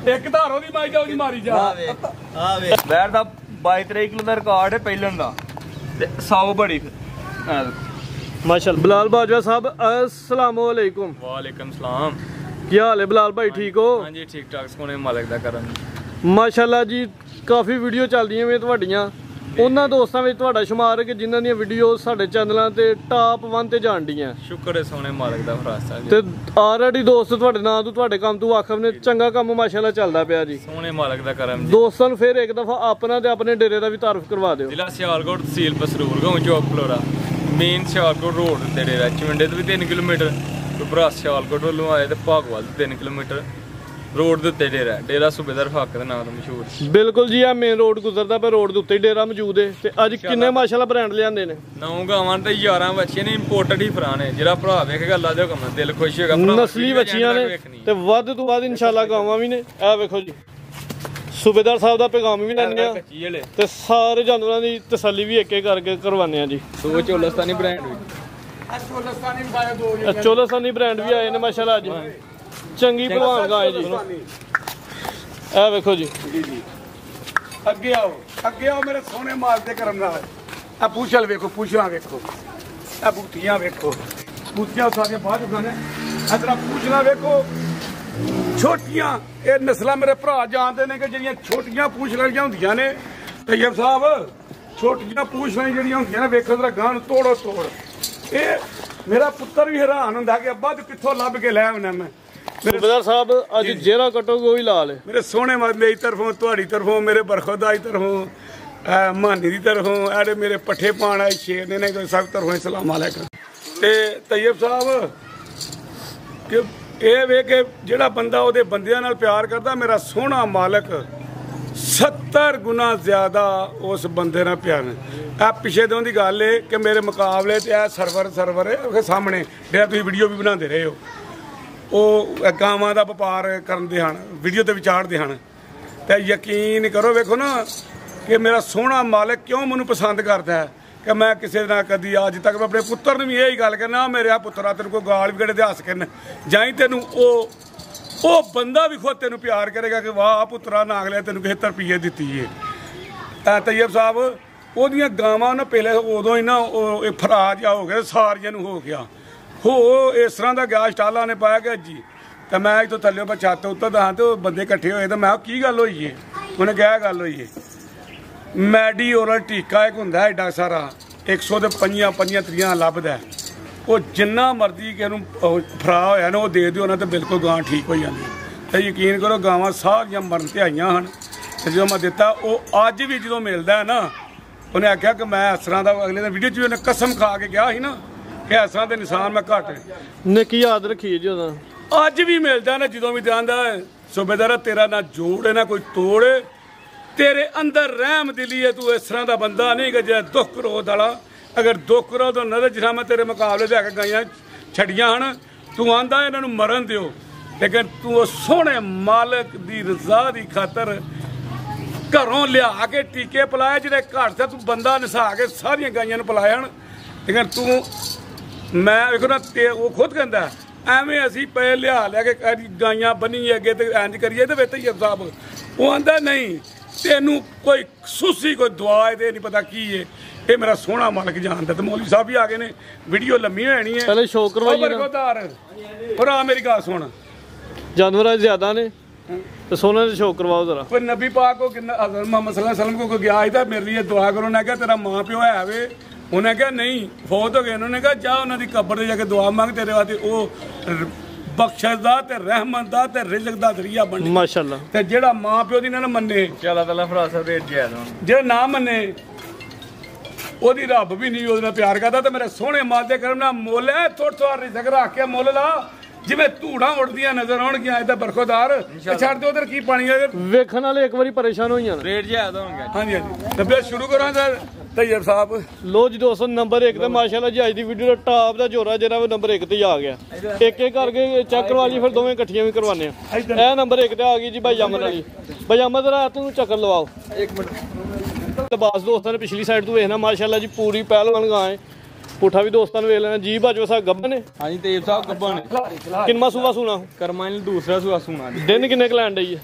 एक धारों दी माई जाओ जी मारी जा बैर दा 22-23 किलो दा रिकॉर्ड है पहलन दा ते 100 बड़ी माशाअल्लाह। बिलाल बाजवा साहब अस्सलाम वालेकुम। वालेकुम सलाम। क्या हाल है बिलाल भाई, ठीक हो? हाँ जी ठीक ठाक, सोने मालिक दा करम। माशाअल्लाह जी काफ़ी वीडियो चलदियां वे तुहाडियां, ਉਹਨਾਂ ਦੋਸਤਾਂ ਵਿੱਚ ਤੁਹਾਡਾ ਸ਼ੁਮਾਰ ਹੈ ਕਿ ਜਿਨ੍ਹਾਂ ਦੀਆਂ ਵੀਡੀਓ ਸਾਡੇ ਚੈਨਲਾਂ ਤੇ ਟਾਪ 1 ਤੇ ਜਾਣ ਡੀਆਂ। ਸ਼ੁਕਰ ਹੈ ਸੋਹਣੇ ਮਾਲਕ ਦਾ ਫਰਾਸਤਾ ਜੀ। ਤੇ ਆਲਰੇਡੀ ਦੋਸਤ ਤੁਹਾਡੇ ਨਾਂ ਤੋਂ ਤੁਹਾਡੇ ਕੰਮ ਤੋਂ ਵਾਕਫ ਨੇ, ਚੰਗਾ ਕੰਮ ਮਾਸ਼ਾਅੱਲਾ ਚੱਲਦਾ ਪਿਆ ਜੀ। ਸੋਹਣੇ ਮਾਲਕ ਦਾ ਕਰਮ ਜੀ। ਦੋਸਤਾਂ ਨੂੰ ਫਿਰ ਇੱਕ ਦਫਾ ਆਪਣਾ ਤੇ ਆਪਣੇ ਡੇਰੇ ਦਾ ਵੀ ਤਾਰਫ ਕਰਵਾ ਦਿਓ। ਜ਼ਿਲ੍ਹਾ ਸਿਆਲਕੋਟ, ਤਹਿਸੀਲ ਬਸਰੂਰ, ਗਾਉਂ ਚੌਕ ਫਲੋਰਾ, ਮੇਨ ਸਿਆਲਕੋਟ ਰੋਡ ਤੇ ਡੇਰਾ। ਚਵਿੰਡੇ ਤੋਂ ਵੀ 3 ਕਿਲੋਮੀਟਰ, ਭਰਾ ਸਿਆਲਕੋਟ ਵੱਲੋਂ ਆਏ ਤੇ ਭਾਗਵਾਲ 3 ਕਿਲੋਮੀਟਰ रोड के उत्ते डेरा है। डेरा सूबेदार फाक के नाम तो मशहूर। बिल्कुल जी, आ मेन रोड गुजरता पे, रोड के उत्ते डेरा मौजूद है। ते अज किन्ने माशाल्लाह ब्रांड लियांदे ने? 9 गावां ते 11 बच्चे ने, इंपोर्टेड ही फरान है। जेड़ा भरा वेखेगा अल्लाह दे हुक्म दिल खुश होगा। नस्ली बच्चियां ने ते वध तो वध इंशाल्लाह गावां भी ने। आ वेखो जी सूबेदार साहब दा पैगाम भी लैंदे आ ते सारे जानवरां दी तसल्ली भी एक-एक करके करवाने आ जी। दो चोलस्तानी ब्रांड हुई, चोलस्तानी ब्रांड भी आए ने माशाल्लाह जी। चंगी भलवान गाय जी। ए वेखो जी अगे आओ मेरे सोने माल दे करम नाल। आ पूछल वेखो, पूछला वेखो, आ बूटियां वेखो, बूटियां सारियां बाहर उठाने। इधर पूछला वेखो, छोटियां ये नस्लां मेरे भरा जानते ने कि जिहड़ियां छोटियां पूछलां हुंदियां ने। तैयब साहब छोटियां पूछलां जिहड़ियां हुंदियां ने, वेखो जरा गां तोड़ो तोड़। ये मेरा पुत्तर भी हैरान हुंदा कि अब्बा कित्थों लभ के लै आउणा मैं। सूबेदार साहब अज जेरा कटोगे वही लाल है। मेरे सोने मेरी तरफों, तुहाड़ी तरफों, मेरे बरखुदा की तरफों, मानी की तरफों, ऐडे मेरे पट्ठे पाण आए शेर ने तो सब तरफों सलाम अलैकुम। ते तैयब साहब कि ये वे कि जेड़ा बंदा ओहदे बंदियां नाल प्यार करदा, मेरा सोहना मालक 70 गुना ज्यादा उस बंदे नाल प्यार है। आ पिछे दों दी गल है कि मेरे मुकाबले ते सरवर है सामने जेड़ा तुसीं वीडियो भी बनाते रहे हो, ਉਹ ਗਾਵਾਂ ਦਾ ਵਪਾਰ ਕਰਦੇ ਹਨ, ਵੀਡੀਓ ਤੇ ਵਿਚਾਰਦੇ ਹਨ। ਤੇ ਯਕੀਨ ਕਰੋ ਵੇਖੋ ਨਾ ਕਿ ਮੇਰਾ ਸੋਹਣਾ ਮਾਲਕ ਕਿਉਂ ਮੈਨੂੰ ਪਸੰਦ ਕਰਦਾ ਹੈ ਕਿ ਮੈਂ ਕਿਸੇ ਨਾਲ ਕਦੀ ਅੱਜ ਤੱਕ ਮੈਂ ਆਪਣੇ ਪੁੱਤਰ ਨੂੰ ਵੀ ਇਹੀ ਗੱਲ ਕਰਨਾ, ਮੇਰੇ ਆ ਪੁੱਤਰਾ ਤੈਨੂੰ ਕੋਈ ਗਾਲ ਵੀ ਕੱਢੇ ਤੇ ਹੱਸ ਕੇ ਜਾਈ, ਤੈਨੂੰ ਉਹ ਬੰਦਾ ਵੀ ਖੁਦ ਤੈਨੂੰ ਪਿਆਰ ਕਰੇਗਾ ਕਿ ਵਾਹ ਪੁੱਤਰਾ ਨਾਗ ਲਿਆ ਤੈਨੂੰ ਕਿਸੇ ਰੁਪਈਏ ਦਿੱਤੀ ਏ। ਤੈਯਬ ਸਾਹਿਬ ਉਹਦੀਆਂ ਗਾਵਾਂ ਨਾ ਪਹਿਲੇ ਉਦੋਂ ਹੀ ਨਾ ਉਹ ਫਰਾ ਜਿਹਾ ਹੋ ਗਿਆ, ਸਾਰੀਆਂ ਨੂੰ ਹੋ ਗਿਆ हो इस तरह का गया स्टाला ने पाया कि जी। तो मैं तो थल्ले पर छत उतरदा हाँ तो बंदे कट्ठे होए, तो मैं की गल होई है? उन्हें क्या गल होई है? मैडी ओरल टीका एक हुंदा एडा सारा 105 लभदा है, वो जिन्ना मर्जी कि फरा होया ना वो दे दिओ ना तो बिल्कुल गां ठीक हो जाती। तो यकीन करो गावां सारियां मरन ते आईयां हन। तो जो मैं दिता वो अज भी जो मिलता है ना, उन्हें आख्या कि मैं इस तरह का अगले दिन वीडियो च उन्हें कसम खा के गया ही ना कि इस तरह के निशान मैं घट ने की याद रखी है जी। अज भी मिलता ना जो भी आंदा सूबेदार तेरा ना जोड़ है ना कोई तोड़, तेरे अंदर रहम दिली है, तू इस तरह का बंदा नहीं कि जो दुख क्रोध वाला। अगर दुख क्रोध होना तो जिस मैं तेरे मुकाबले लैके गाइयां छड़ियां हैं, तू आंदा इन्हों मरन दिओ, लेकिन तू सोहने मालक की रजा की खातर घरों लिया के टीके पिलाए, जिहड़े घर से तू बंदा नसा के सारियां गाइयां पिलाया। लेकिन तू मैं वेखो ना वो खुद कहता एवें असी पे लिया लैके गाइयां बनीए अगे तो इंज करिए तो तैयब साहब वो आंदा नहीं, तेनू कोई सुसी कोई दुआ है नहीं पता की है। ये मेरा सोहना मालक जानता। तो मौलवी साहब भी आ गए ने, वीडियो लम्मी होनी है, पहले शो करवाइए और आ मेरी गल सुन, जानवर ज्यादा ने तो सोने से शो करवाओ जरा। कोई नबी पाक को हज़रत मोहम्मद सल्लल्लाहु अलैहि वसल्लम को गया था मेरे लिए दुआ करो, उन्हें कहा तेरा माँ प्यो है वे, उन्हें कहा नहीं फौत हो गए, उन्होंने कहा जा उन्होंने कब्र जाके दुआ मांग, तेरे वास्ते वो बख्शिश दा ते रहमत दा ते रिज़्क दा जरिया बने माशाअल्लाह। ते जेड़ा मां प्यो दी ना मन्ने अल्लाह ताला फरा सब रेट जायज़ होण, जेड़ा ना मन्ने ओदी रब भी नहीं ओदे नाल प्यार करदा। ते मेरे सोहणे माल दे करम ना मुल है, थोड़ा रिज़्क रख के मुल ला, जिवें धूड़ा उड़दियां नजर आउणगियां इधर बरखोदार छड़ दे उधर की पानी वेखण वाले एक बारी परेशान हो जाण, रेट जायज़ होणगे। हां जी तो शुरू करो तैयब साहब। लो जी दोस्तों नंबर 1 तो माशाल्लाह जी अज की वीडियो का टॉप का जोरा जरा नंबर 1 ते आ गया, एक एक करके चेक करवा ली, फिर दोवें इकट्ठियां भी करवाने। ए नंबर 1 ते आ गई जी भाई अहमद वाली। भाई अहमद जरा तू चक्कर लवाओ एक मिनट। लिबास दोस्तों ने पिछली साइड तो देखना माशाल्लाह जी पूरी पहलवान गां है, पुठा भी दोस्तों ने वेख लेना जी। बाजवा साहब गब्बन है? हाँ जी तैयब साहब गब्बन है। किन्ना सूआ सूना? करमाइल दूसरा सूआ सूना। दिन किन्ने क लैन डई है?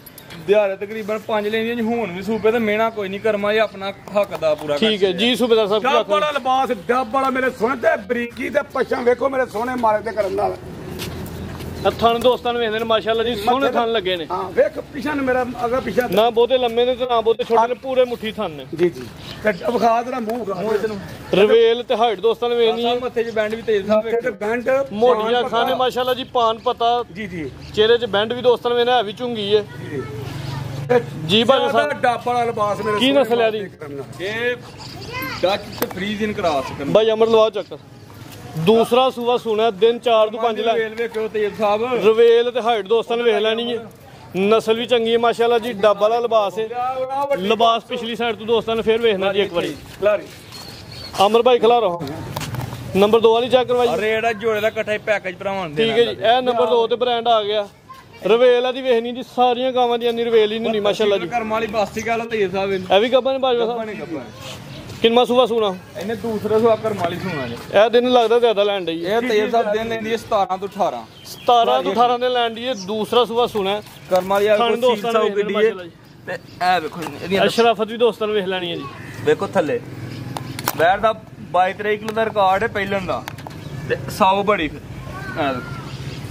ਦਿਹਾੜੇ ਤਕਰੀਬਨ 5 ਲੈਂਦੀਆਂ ਜੀ ਹੁਣ ਵੀ ਸੂਬੇ ਤੇ ਮੇਣਾ ਕੋਈ ਨਹੀਂ ਕਰਮਾ ਜੀ ਆਪਣਾ ਹੱਕ ਦਾ ਪੂਰਾ ਠੀਕ ਹੈ ਜੀ ਸੂਬੇਦਾਰ ਸਾਹਿਬ ਕੀ ਡੱਬ ਆਖੋ ਵਾਲਾ ਲਿਬਾਸ ਡੱਬ ਵਾਲਾ ਮੇਰੇ ਸੋਹਣੇ ਤੇ ਬਰੀਕੀ ਤੇ ਪਛਾਂ ਵੇਖੋ ਮੇਰੇ ਸੋਹਣੇ ਮਾਲਕ ਦੇ ਕਰਨ ਨਾਲ ਥਣ ਦੋਸਤਾਂ ਨੂੰ ਵੇਖਦੇ ਨੇ ਮਾਸ਼ਾਅੱਲਾ ਜੀ ਸੋਹਣੇ ਥਣ ਲੱਗੇ ਨੇ ਹਾਂ ਵੇਖ ਪਿਛਾਂ ਮੇਰਾ ਅਗਾ ਪਿਛਾਂ ਨਾ ਬਹੁਤੇ ਲੰਮੇ ਨੇ ਤੇ ਨਾ ਬਹੁਤੇ ਛੋਟੇ ਨੇ ਪੂਰੇ ਮੁੱਠੀ ਥਣ ਨੇ ਜੀ ਜੀ ਤੇ ਵਿਖਾ ਤੇਰਾ ਮੂੰਹ ਵਿਖਾ ਰਵੇਲ ਤੇ ਹਾਈਟ ਦੋਸਤਾਂ ਨੇ ਵੇਖਣੀ ਹੈ ਮੱਥੇ 'ਚ ਬੈਂਡ ਵੀ ਤੇਜ਼ ਸਾਹਿਬ ਤੇ ਬੈਂਡ ਮੋਟੀਆਂ ਖਾਣੇ ਮਾਸ਼ਾਅੱਲਾ ਜੀ ਪਾਨ ਪਤਾ ਜੀ ਜੀ ਚਿਹਰੇ 'ਚ ਬੈਂਡ ਵੀ ਦੋਸਤਾਂ ਨੇ ਵੇਖਣਾ ਹੈ ਵੀ ਝੁੰਗੀ ਹੈ ਜੀ ਬਾਜਾ ਸਾਹਿਬ ਡੱਬ ਵਾਲਾ ਲਿਬਾਸ ਮੇਰੇ ਕੀ ਨਸਲ ਹੈ ਦੀ ਇਹ ਡੱਚ ਤੇ ਫਰੀਜ਼ਨ ਕਰਾਸ ਕਰਨ ਬਾਈ ਅਮਰ ਲਵਾ ਚੱਕਰ ਦੂਸਰਾ ਸੂਆ ਸੁਣਿਆ ਦਿਨ 4 ਤੋਂ 5 ਲੈ ਰੇਲਵੇ ਕਿਉਂ ਤੇਜ਼ ਸਾਹਿਬ ਰਵੇਲ ਤੇ ਹਾਈਟ ਦੋਸਤਾਂ ਨੇ ਵੇਖ ਲੈਣੀ ਹੈ ਨਸਲ ਵੀ ਚੰਗੀ ਹੈ ਮਾਸ਼ਾਅੱਲਾ ਜੀ ਡੱਬ ਵਾਲਾ ਲਿਬਾਸ ਹੈ ਲਿਬਾਸ ਪਿਛਲੀ ਸਾਈਡ ਤੋਂ ਦੋਸਤਾਂ ਨੇ ਫੇਰ ਵੇਖਣਾ ਜੀ ਇੱਕ ਵਾਰੀ ਖਿਲਾਰੀ ਅਮਰ ਭਾਈ ਖਿਲਾ ਰਹਾ ਨੰਬਰ 2 ਵਾਲੀ ਚੈੱਕ ਕਰਵਾਈ ਰੇਟ ਆ ਜੋੜੇ ਦਾ ਇਕੱਠਾ ਹੀ ਪੈਕੇਜ ਭਰਾਵਾਂ ਦੇ ਠੀਕ ਹੈ ਜੀ ਇਹ ਨੰਬਰ 2 ਤੇ ਬ੍ਰਾਂਡ ਆ ਗਿਆ ਰਵੇਲ ਦੀ ਵੇਖਣੀ ਜੀ ਸਾਰੀਆਂ ਗਾਵਾਂ ਦੀ ਇੰਨੀ ਰਵੇਲ ਹੀ ਨਹੀਂ ਹੁੰਦੀ ਮਾਸ਼ਾਅੱਲਾ ਜੀ ਕਰਮ ਵਾਲੀ ਬਾਸਤੀ ਗੱਲ ਤੇਜ਼ ਸਾਹਿਬ ਇਹ ਵੀ ਗੱਬਾਂ ਨੇ ਬਾਜਵਾ ਸਾਹਿਬ ਕਿੰਨਾ ਸੂਆ ਸੂਣਾ ਇਹਨੇ ਦੂਸਰਾ ਸੁਆ ਕਰਮ ਵਾਲੀ ਸੁਣਾ ਜੀ ਇਹ ਦਿਨ ਲੱਗਦਾ ਜ਼ਿਆਦਾ ਲੈਣ ਡਈ ਇਹ ਤੇਜ਼ ਸਾਹਿਬ ਦਿਨ ਲੈਂਦੀ ਹੈ 17 ਤੋਂ 18 17 ਤੋਂ 18 ਦੇ ਲੈਣ ਦੀ ਦੂਸਰਾ ਸੂਆ ਸੁਣਾ ਕਰਮ ਵਾਲੀ ਆ ਖਾਣ ਕੋਈ ਦੋਸਤਾਂ ਸੀਲ ਨੂੰ ਸਾਉ ਗੱਡੀ ਹੈ ਤੇ ਇਹ ਵੇਖੋ ਇਹਦੀਆਂ ਅਸ਼ਰਾਫਤ ਵੀ ਦੋਸਤਾਂ ਨੂੰ ਵੇਖ ਲੈਣੀ ਹੈ ਜੀ ਵੇਖੋ ਥੱਲੇ ਬੈਰ ਦਾ 22-23 ਕਿਲੋ ਦਾ ਰਿਕਾਰਡ ਹੈ ਪਹਿਲਾਂ ਦਾ ਤੇ 100 ਬੜੀ ਫਿਰ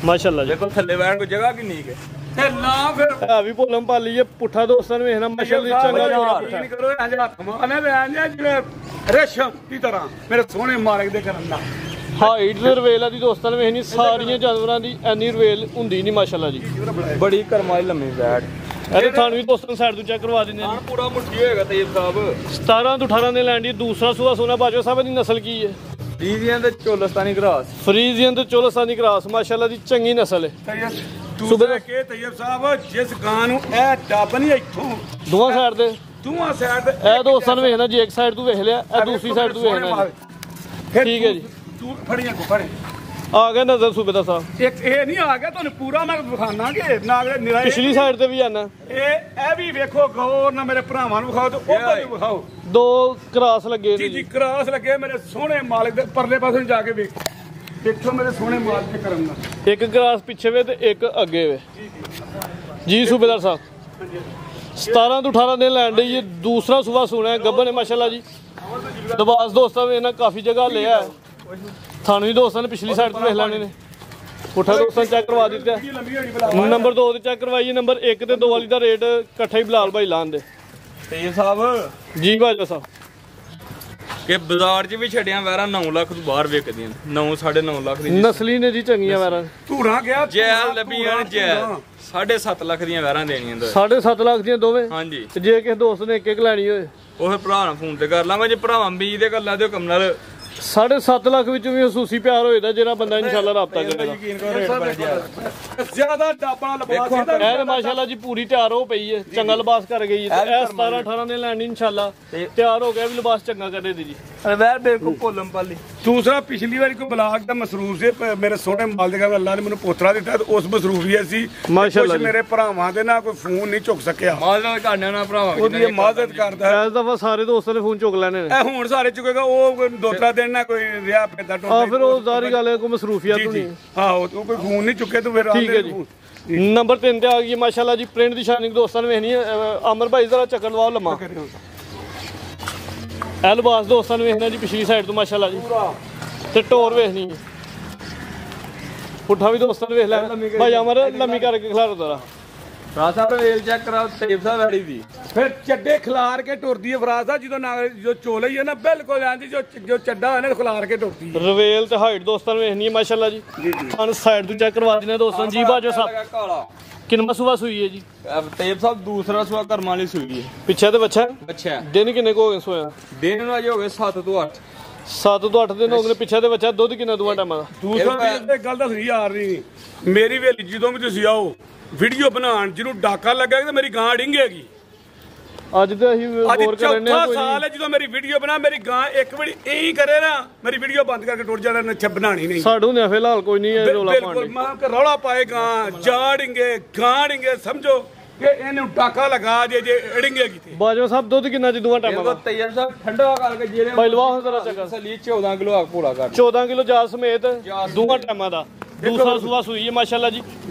ਮਾਸ਼ਾਅੱਲਾ ਜੀ ਵੇਖੋ ਥੱਲੇ ਬੈਠਣ ਕੋਈ ਜਗ੍ਹਾ ਕਿੰਨੀ ਹੈ ਤੇ ਨਾ ਫਿਰ ਹੈ ਵੀ ਭੋਲਮ ਪਾਲੀ ਹੈ ਪੁੱਠਾ ਦੋਸਤਾਂ ਨੂੰ ਵੇਖਣਾ ਮਾਸ਼ਾਅੱਲਾ ਜੀ ਚੰਗਾ ਜੋੜਾ ਪੁੱਠਾ ਯਕੀਨ ਕਰੋ ਇੰਜ ਹੱਥ ਮਾਰਨੇ ਲੈਣ ਜਿਵੇਂ ਰੇਸ਼ਮ ਦੀ ਤਰ੍ਹਾਂ ਮੇਰੇ ਸੋਹਣੇ ਮਾਲਕ ਦੇ ਕਰਨ ਦਾ ਹਾਈਟ ਤੇ ਰਵੇਲ ਦੀ ਦੋਸਤਾਂ ਨੂੰ ਵੇਖਣੀ ਸਾਰੀਆਂ ਜਾਨਵਰਾਂ ਦੀ ਐਨੀ ਰਵੇਲ ਹੁੰਦੀ ਨਹੀਂ ਮਾਸ਼ਾਅੱਲਾ ਜੀ ਬੜੀ ਕਰਮ ਵਾਲੀ ਲੰਮੀ ਬੈਠ ਇਹਦੇ ਥਾਣ ਵੀ ਦੋਸਤਾਂ ਨੂੰ ਸਾਈਡ ਤੋਂ ਚੈੱਕ ਕਰਵਾ ਦਿੰਦੇ ਹਾਂ ਪੂਰਾ ਮੁੱਠੀ ਹੋਏਗਾ ਤੇਜ਼ ਸਾਹਿਬ ਜੀ 17 ਤੋਂ 18 ਦੇ ਲੈਣ ਦੀ ਦੂਸਰਾ ਸੂਆ ਸੋਨਾ ਬਾਜਵਾ ਸਾਹਿਬ ਦੀ ਨਸਲ ਕੀ ਹੈ ਡੀਜ਼ੀਆਂ ਤੇ ਚੋਲਸਤਾਨੀ ਗਰਾਸ ਫਰੀਜ਼ੀਅਨ ਤੇ ਚੋਲਸਾਨੀ ਕਰਾਸ ਮਾਸ਼ਾਅੱਲਾ ਦੀ ਚੰਗੀ ਨਸਲ ਹੈ ਸੂਬੇ ਕੇ ਤੈਯਬ ਸਾਹਿਬ ਜਿਸ ਗਾਂ ਨੂੰ ਇਹ ਡੱਬ ਨਹੀਂ ਇੱਥੋਂ ਦੋਵਾਂ ਸਾਈਡ ਤੇ ਦੋਵਾਂ ਸਾਈਡ ਤੇ ਇਹ ਦੋਸਤਾਂ ਨੂੰ ਵੇਖਣਾ ਜੀ ਇੱਕ ਸਾਈਡ ਤੋਂ ਵੇਖ ਲਿਆ ਇਹ ਦੂਸਰੀ ਸਾਈਡ ਤੋਂ ਵੇਖਣਾ ਠੀਕ ਹੈ ਜੀ ਤੂੰ ਫੜੀਆਂ ਕੋ ਫੜੇ ਆ ਗਿਆ ਨਜ਼ਰ ਸੂਬੇਦਾਰ ਸਾਹਿਬ ਇੱਕ ਇਹ ਨਹੀਂ ਆ ਗਿਆ ਤੁਹਾਨੂੰ ਪੂਰਾ ਮੈਂ ਵਿਖਾਣਾਗੇ ਨਾ ਨਿਰਾ ਪਿਛਲੀ ਸਾਈਡ ਤੇ ਵੀ ਆਣਾ ਇਹ ਵੀ ਵੇਖੋ ਗੌਰ ਨਾ ਮੇਰੇ ਭਰਾਵਾਂ ਨੂੰ ਵਿਖਾਓ ਤੇ ਉਹਦਾ ਵੀ ਵਿਖਾਓ ਦੋ ਕਰਾਸ ਲੱਗੇ ਜੀ ਨੇ ਜੀ ਜੀ ਕਰਾਸ ਲੱਗੇ ਮੇਰੇ ਸੋਹਣੇ ਮਾਲਕ ਦੇ ਪਰਲੇ ਪਾਸੇ ਨੂੰ ਜਾ ਕੇ ਦੇਖੋ ਮੇਰੇ ਸੋਹਣੇ ਮਾਲਕ ਦੇ ਕਰਨ ਦਾ ਇੱਕ ਕਰਾਸ ਪਿੱਛੇ ਵੇ ਤੇ ਇੱਕ ਅੱਗੇ ਵੇ ਜੀ ਸੂਬੇਦਾਰ ਸਾਹਿਬ 17 ਤੋਂ 18 ਦਿਨ ਲੈਣ ਦੇ ਦੂਸਰਾ ਸੂਬਾ ਸੁਣਿਆ ਗੱਬਨ ਹੈ ਮਾਸ਼ਾਅੱਲਾ ਜੀ ਦਬਾਸ ਦੋਸਤਾਂ ਨੇ ਇਹਨਾਂ ਕਾਫੀ ਜਗ੍ਹਾ ਲਿਆ ਥਾਨੂੰ ਵੀ ਦੋਸਤਾਂ ਨੇ ਪਿਛਲੀ ਸਾਈਡ ਤੋਂ ਵੇਖ ਲੈਣੇ ਨੇ ਪੁੱਠਾ ਦੋਸਤਾਂ ਚੈੱਕ ਕਰਵਾ ਦਿੱਤਾ ਨੰਬਰ 2 ਤੇ ਚੈੱਕ ਕਰਵਾਈਏ ਨੰਬਰ 1 ਤੇ 2 ਵਾਲੀ ਦਾ ਰੇਟ ਇਕੱਠਾ ਹੀ ਬਲਾਲ ਭਾਈ ਲਾਣ ਦੇ ਤੇਜ਼ ਸਾਹਿਬ ਜੀ ਬਾਜਵਾ ਸਾਹਿਬ ਕਿ ਬਾਜ਼ਾਰ 'ਚ ਵੀ ਛੱਡਿਆ ਵੈਰਾ 9 ਲੱਖ ਤੋਂ ਬਾਹਰ ਵਿਕਦੀਆਂ 9.5 ਲੱਖ ਦੀ ਨਸਲੀ ਨੇ ਜੀ ਚੰਗੀਆਂ ਵੈਰਾਂ ਧੂੜਾ ਗਿਆ ਜੈ ਲੱਭੀਆਂ ਜੈ 7.5 ਲੱਖ ਦੀਆਂ ਵੈਰਾਂ ਦੇਣੀਆਂ ਦੋ 7.5 ਲੱਖ ਦੀਆਂ ਦੋਵੇਂ ਹਾਂਜੀ ਤੇ ਜੇ ਕਿਸੇ ਦੋਸਤ ਨੇ ਇੱਕ ਇੱਕ ਲੈਣੀ ਹੋਏ ਉਹ ਫਿਰ ਭਰਾ ਨਾਲ ਫੋਨ ਤੇ ਕਰ ਲਾਂਗਾ ਜੇ ਭਰਾਵਾਂ ਬੀਜ ਦੇ ਕਰ ਲਾ ਦਿਓ ਕੰਮ ਨਾਲ 7.5 ਲੱਖ ਵਿੱਚ ਵੀ ਹਸੂਸੀ ਪਿਆਰ ਹੋਏਦਾ ਜਿਹੜਾ ਬੰਦਾ ਇਨਸ਼ਾਅੱਲਾ ਰਾਬਤਾ ਕਰੇਗਾ ਯਕੀਨ ਕਰੋ ਰੇਟ ਬਣ ਜਾ ਜ਼ਿਆਦਾ ਡਾਪਾ ਲਿਬਾਸ ਇਹਦਾ ਇਹ ਤੇ ਮਾਸ਼ਾਅੱਲਾ ਜੀ ਪੂਰੀ ਤਿਆਰ ਹੋ ਪਈ ਹੈ ਚੰਗਾ ਲਿਬਾਸ ਕਰ ਗਈ ਹੈ ਇਹ 17 18 ਦੇ ਲੈਣੀ ਇਨਸ਼ਾਅੱਲਾ ਤਿਆਰ ਹੋ ਗਿਆ ਵੀ ਲਿਬਾਸ ਚੰਗਾ ਕਰੇ ਦੀ ਜੀ ਵੈਰ ਬਿਲਕੁਲ ਭੋਲਮ ਪਾਲੀ ਦੂਸਰਾ ਪਿਛਲੀ ਵਾਰੀ ਕੋਈ ਬਲਾਕ ਦਾ ਮਸਰੂਫ ਸੀ ਮੇਰੇ ਸੋਹਣੇ ਮਾਲ ਦੇ ਘਰ ਅੱਲਾ ਨੇ ਮੈਨੂੰ ਪੋਤਰਾ ਦਿੱਤਾ ਤੇ ਉਸ ਮਸਰੂਫੀਅਤ ਸੀ ਮਾਸ਼ਾਅੱਲਾ ਕੁਝ ਮੇਰੇ ਭਰਾਵਾਂ ਦੇ ਨਾਲ ਕੋਈ ਫੋਨ ਨਹੀਂ ਚੁੱਕ ਸਕਿਆ ਮਾਲ ਨਾਲ ਕਾਢਿਆ ਨਾ ਭਰਾਵਾਂ ਉਹਦੀ ਇਹ ਮਦਦ ਕਰਦਾ ਹੈ ਇਸ ਦਫਾ ਸਾਰੇ ਦੋਸਤਾਂ ਨੇ ਫੋਨ ਚੁੱਕ ਲੈਣੇ ਨੇ ਇਹ ਹੁਣ ਸਾਰੇ ਚੁੱਕੇਗਾ ਉਹ 2-3 ਦਿਨ ਨਾ ਕੋਈ ਰਿਹਾ ਪੈਦਾ ਆ ਫਿਰ ਉਹ ਜ਼ਾਰੀ ਗੱਲ ਹੈ ਕੋਈ ਮਸਰੂਫੀਅਤ ਜੀ ਨਹੀਂ ਹਾਂ ਉਹ ਕੋਈ ਫੋਨ ਨਹੀਂ ਚੁੱਕੇ ਤੂੰ ਫਿਰ ਠੀਕ ਹੈ ਜੀ ਨੰਬਰ 3 ਤੇ ਆ ਗਈ ਮਾਸ਼ਾਅੱਲਾ ਜੀ ਪ੍ਰਿੰਟ ਦੀ ਸ਼ਾਨਿੰਗ ਦੋਸਤਾਂ ਨੇ ਵੇਖਣੀ ਹੈ ਅਮਰ ਭਾਈ ਜ਼ਰਾ ਚੱਕਰ ਲਵਾਓ ਲੰਮਾ ਇਹ ਲਿਬਾਸ ਦੋਸਤਾਂ ਨੂੰ ਵੇਖਣਾ ਜੀ ਪਿਛਲੀ ਸਾਈਡ ਤੋਂ ਮਾਸ਼ਾਅੱਲਾ ਜੀ ਤੇ ਟੋਰ ਵੇਖਣੀ ਹੈ ਪੁੱਠਾ ਵੀ ਦੋਸਤਾਂ ਨੇ ਵੇਖ ਲੈ ਭਾਈ ਅਮਰ ਲੰਮੀ ਕਰਕੇ ਖਿਲਾਰੋ ਜ਼ਰਾ ਫਰਾਜ਼ ਸਾਹਿਬ ਰੇਲ ਚੈੱਕ ਕਰਾਓ ਤੇਬ ਸਾਹਿਬ ਵੈੜੀ ਦੀ ਫਿਰ ਚੱਡੇ ਖਿਲਾਰ ਕੇ ਟੁਰਦੀ ਹੈ ਫਰਾਜ਼ ਸਾਹਿਬ ਜਦੋਂ ਚੋਲੇ ਹੀ ਹੈ ਨਾ ਬਿਲਕੁਲ ਆਂਦੀ ਜੋ ਚੱਡਾ ਹੈ ਨਾ ਖਿਲਾਰ ਕੇ ਟੁਰਦੀ ਹੈ ਰਵੇਲ ਤੇ ਹਾਈਟ ਦੋਸਤਾਂ ਨੂੰ ਵੇਖਣੀ ਹੈ ਮਾਸ਼ਾਅੱਲਾ ਜੀ ਸਾਨੂੰ ਸਾਈਡ ਤੋਂ ਚੈੱਕ ਕਰਵਾ ਦਿੰਦੇ ਦੋਸਤਾਂ ਜੀ ਬਾਜੋ ਸਾਹਿਬ ਕਾਲਾ ਕਿੰਨਾ ਸੂਆ ਸੂਈ ਹੈ ਜੀ ਤੇਬ ਸਾਹਿਬ ਦੂਸਰਾ ਸੁਆ ਕਰਮਾਂ ਵਾਲੀ ਸੂਈ ਹੈ ਪਿੱਛੇ ਤੇ ਬੱਚਾ ਅੱਛਾ ਦਿਨ ਕਿੰਨੇ ਕੋ ਹੋ ਗਏ ਸੋਇਆ ਦਿਨ ਨੂੰ ਅਜੇ ਹੋ ਗਏ 7 ਤੋਂ 8 7 ਤੋਂ 8 ਦਿਨ ਹੋ ਗਏ ਪਿੱਛੇ ਤੇ ਬੱਚਾ ਦੁੱਧ ਕਿੰਨਾ ਦੂਆ ਟਾਈਮਾਂ ਦਾ ਦੂਸਰਾ ਇਹ ਗੱਲ ਦੱਸਣੀ ਯਾਰ ਨਹੀਂ ਮੇਰੀ ਵੇਲੀ ਜਦੋਂ ਵੀ ਤੁਸੀਂ ਆਓ ਵੀਡੀਓ ਬਣਾਉਣ ਜਿਹਨੂੰ ਡਾਕਾ ਲੱਗੇਗਾ ਤੇ ਮੇਰੀ ਗਾਂ ਡਿੰਗੇਗੀ ਅੱਜ ਤੇ ਅਸੀਂ ਅੱਜ ਗੌਰ ਕਰਨੇ ਆ ਚੌਥਾ ਕੋਈ ਸਾਲ ਹੈ ਜਦੋਂ ਮੇਰੀ ਵੀਡੀਓ ਬਣਾ ਮੇਰੀ ਗਾਂ ਇੱਕ ਵਾਰੀ ਇਹੀ ਕਰੇ ਨਾ ਮੇਰੀ ਵੀਡੀਓ ਬੰਦ ਕਰਕੇ ਟੁੱਟ ਜਾਣਾ ਨੱਛਾ ਬਣਾਣੀ ਨਹੀਂ ਸਾਡੂ ਨੇ ਫਿਲਹਾਲ ਕੋਈ ਨਹੀਂ ਇਹ ਰੋਲਾ ਬਿਲਕੁਲ ਪਾਣੀ ਮਾਂ ਕਿ ਰੌਲਾ ਪਾਏ ਗਾਂ ਜਾੜਿੰਗੇ ਗਾੜਿੰਗੇ ਸਮਝੋ ਕਿ ਇਹਨੂੰ ਡਾਕਾ ਲਗਾ ਜੇ ਅੜਿੰਗੇਗੀ ਤੇ ਬਾਜਵਾ ਸਾਹਿਬ ਦੁੱਧ ਕਿੰਨਾ ਜੀ ਦੂਆ ਟਾਈਮਾਂ ਦਾ ਤੇਬ ਸਾਹਿਬ ਠੰਡਾ ਕਰਕੇ ਜਿਹੜੇ ਭਾਈ ਲਵਾ ਜ਼ਰਾ ਚੱਕਰ ਅਸਲੀ 14 ਕਿਲੋ ਆ ਪੂਰਾ ਕਰ 14 ਕਿਲੋ ਜਾਲ ਸਮੇਤ ਦੂਆ ਟਾਈਮਾਂ ਦਾ ਦੂਸਰਾ ਸੂਆ ਸੂਈ ਹੈ ਮਾਸ਼ਾਅੱਲਾ ਜੀ।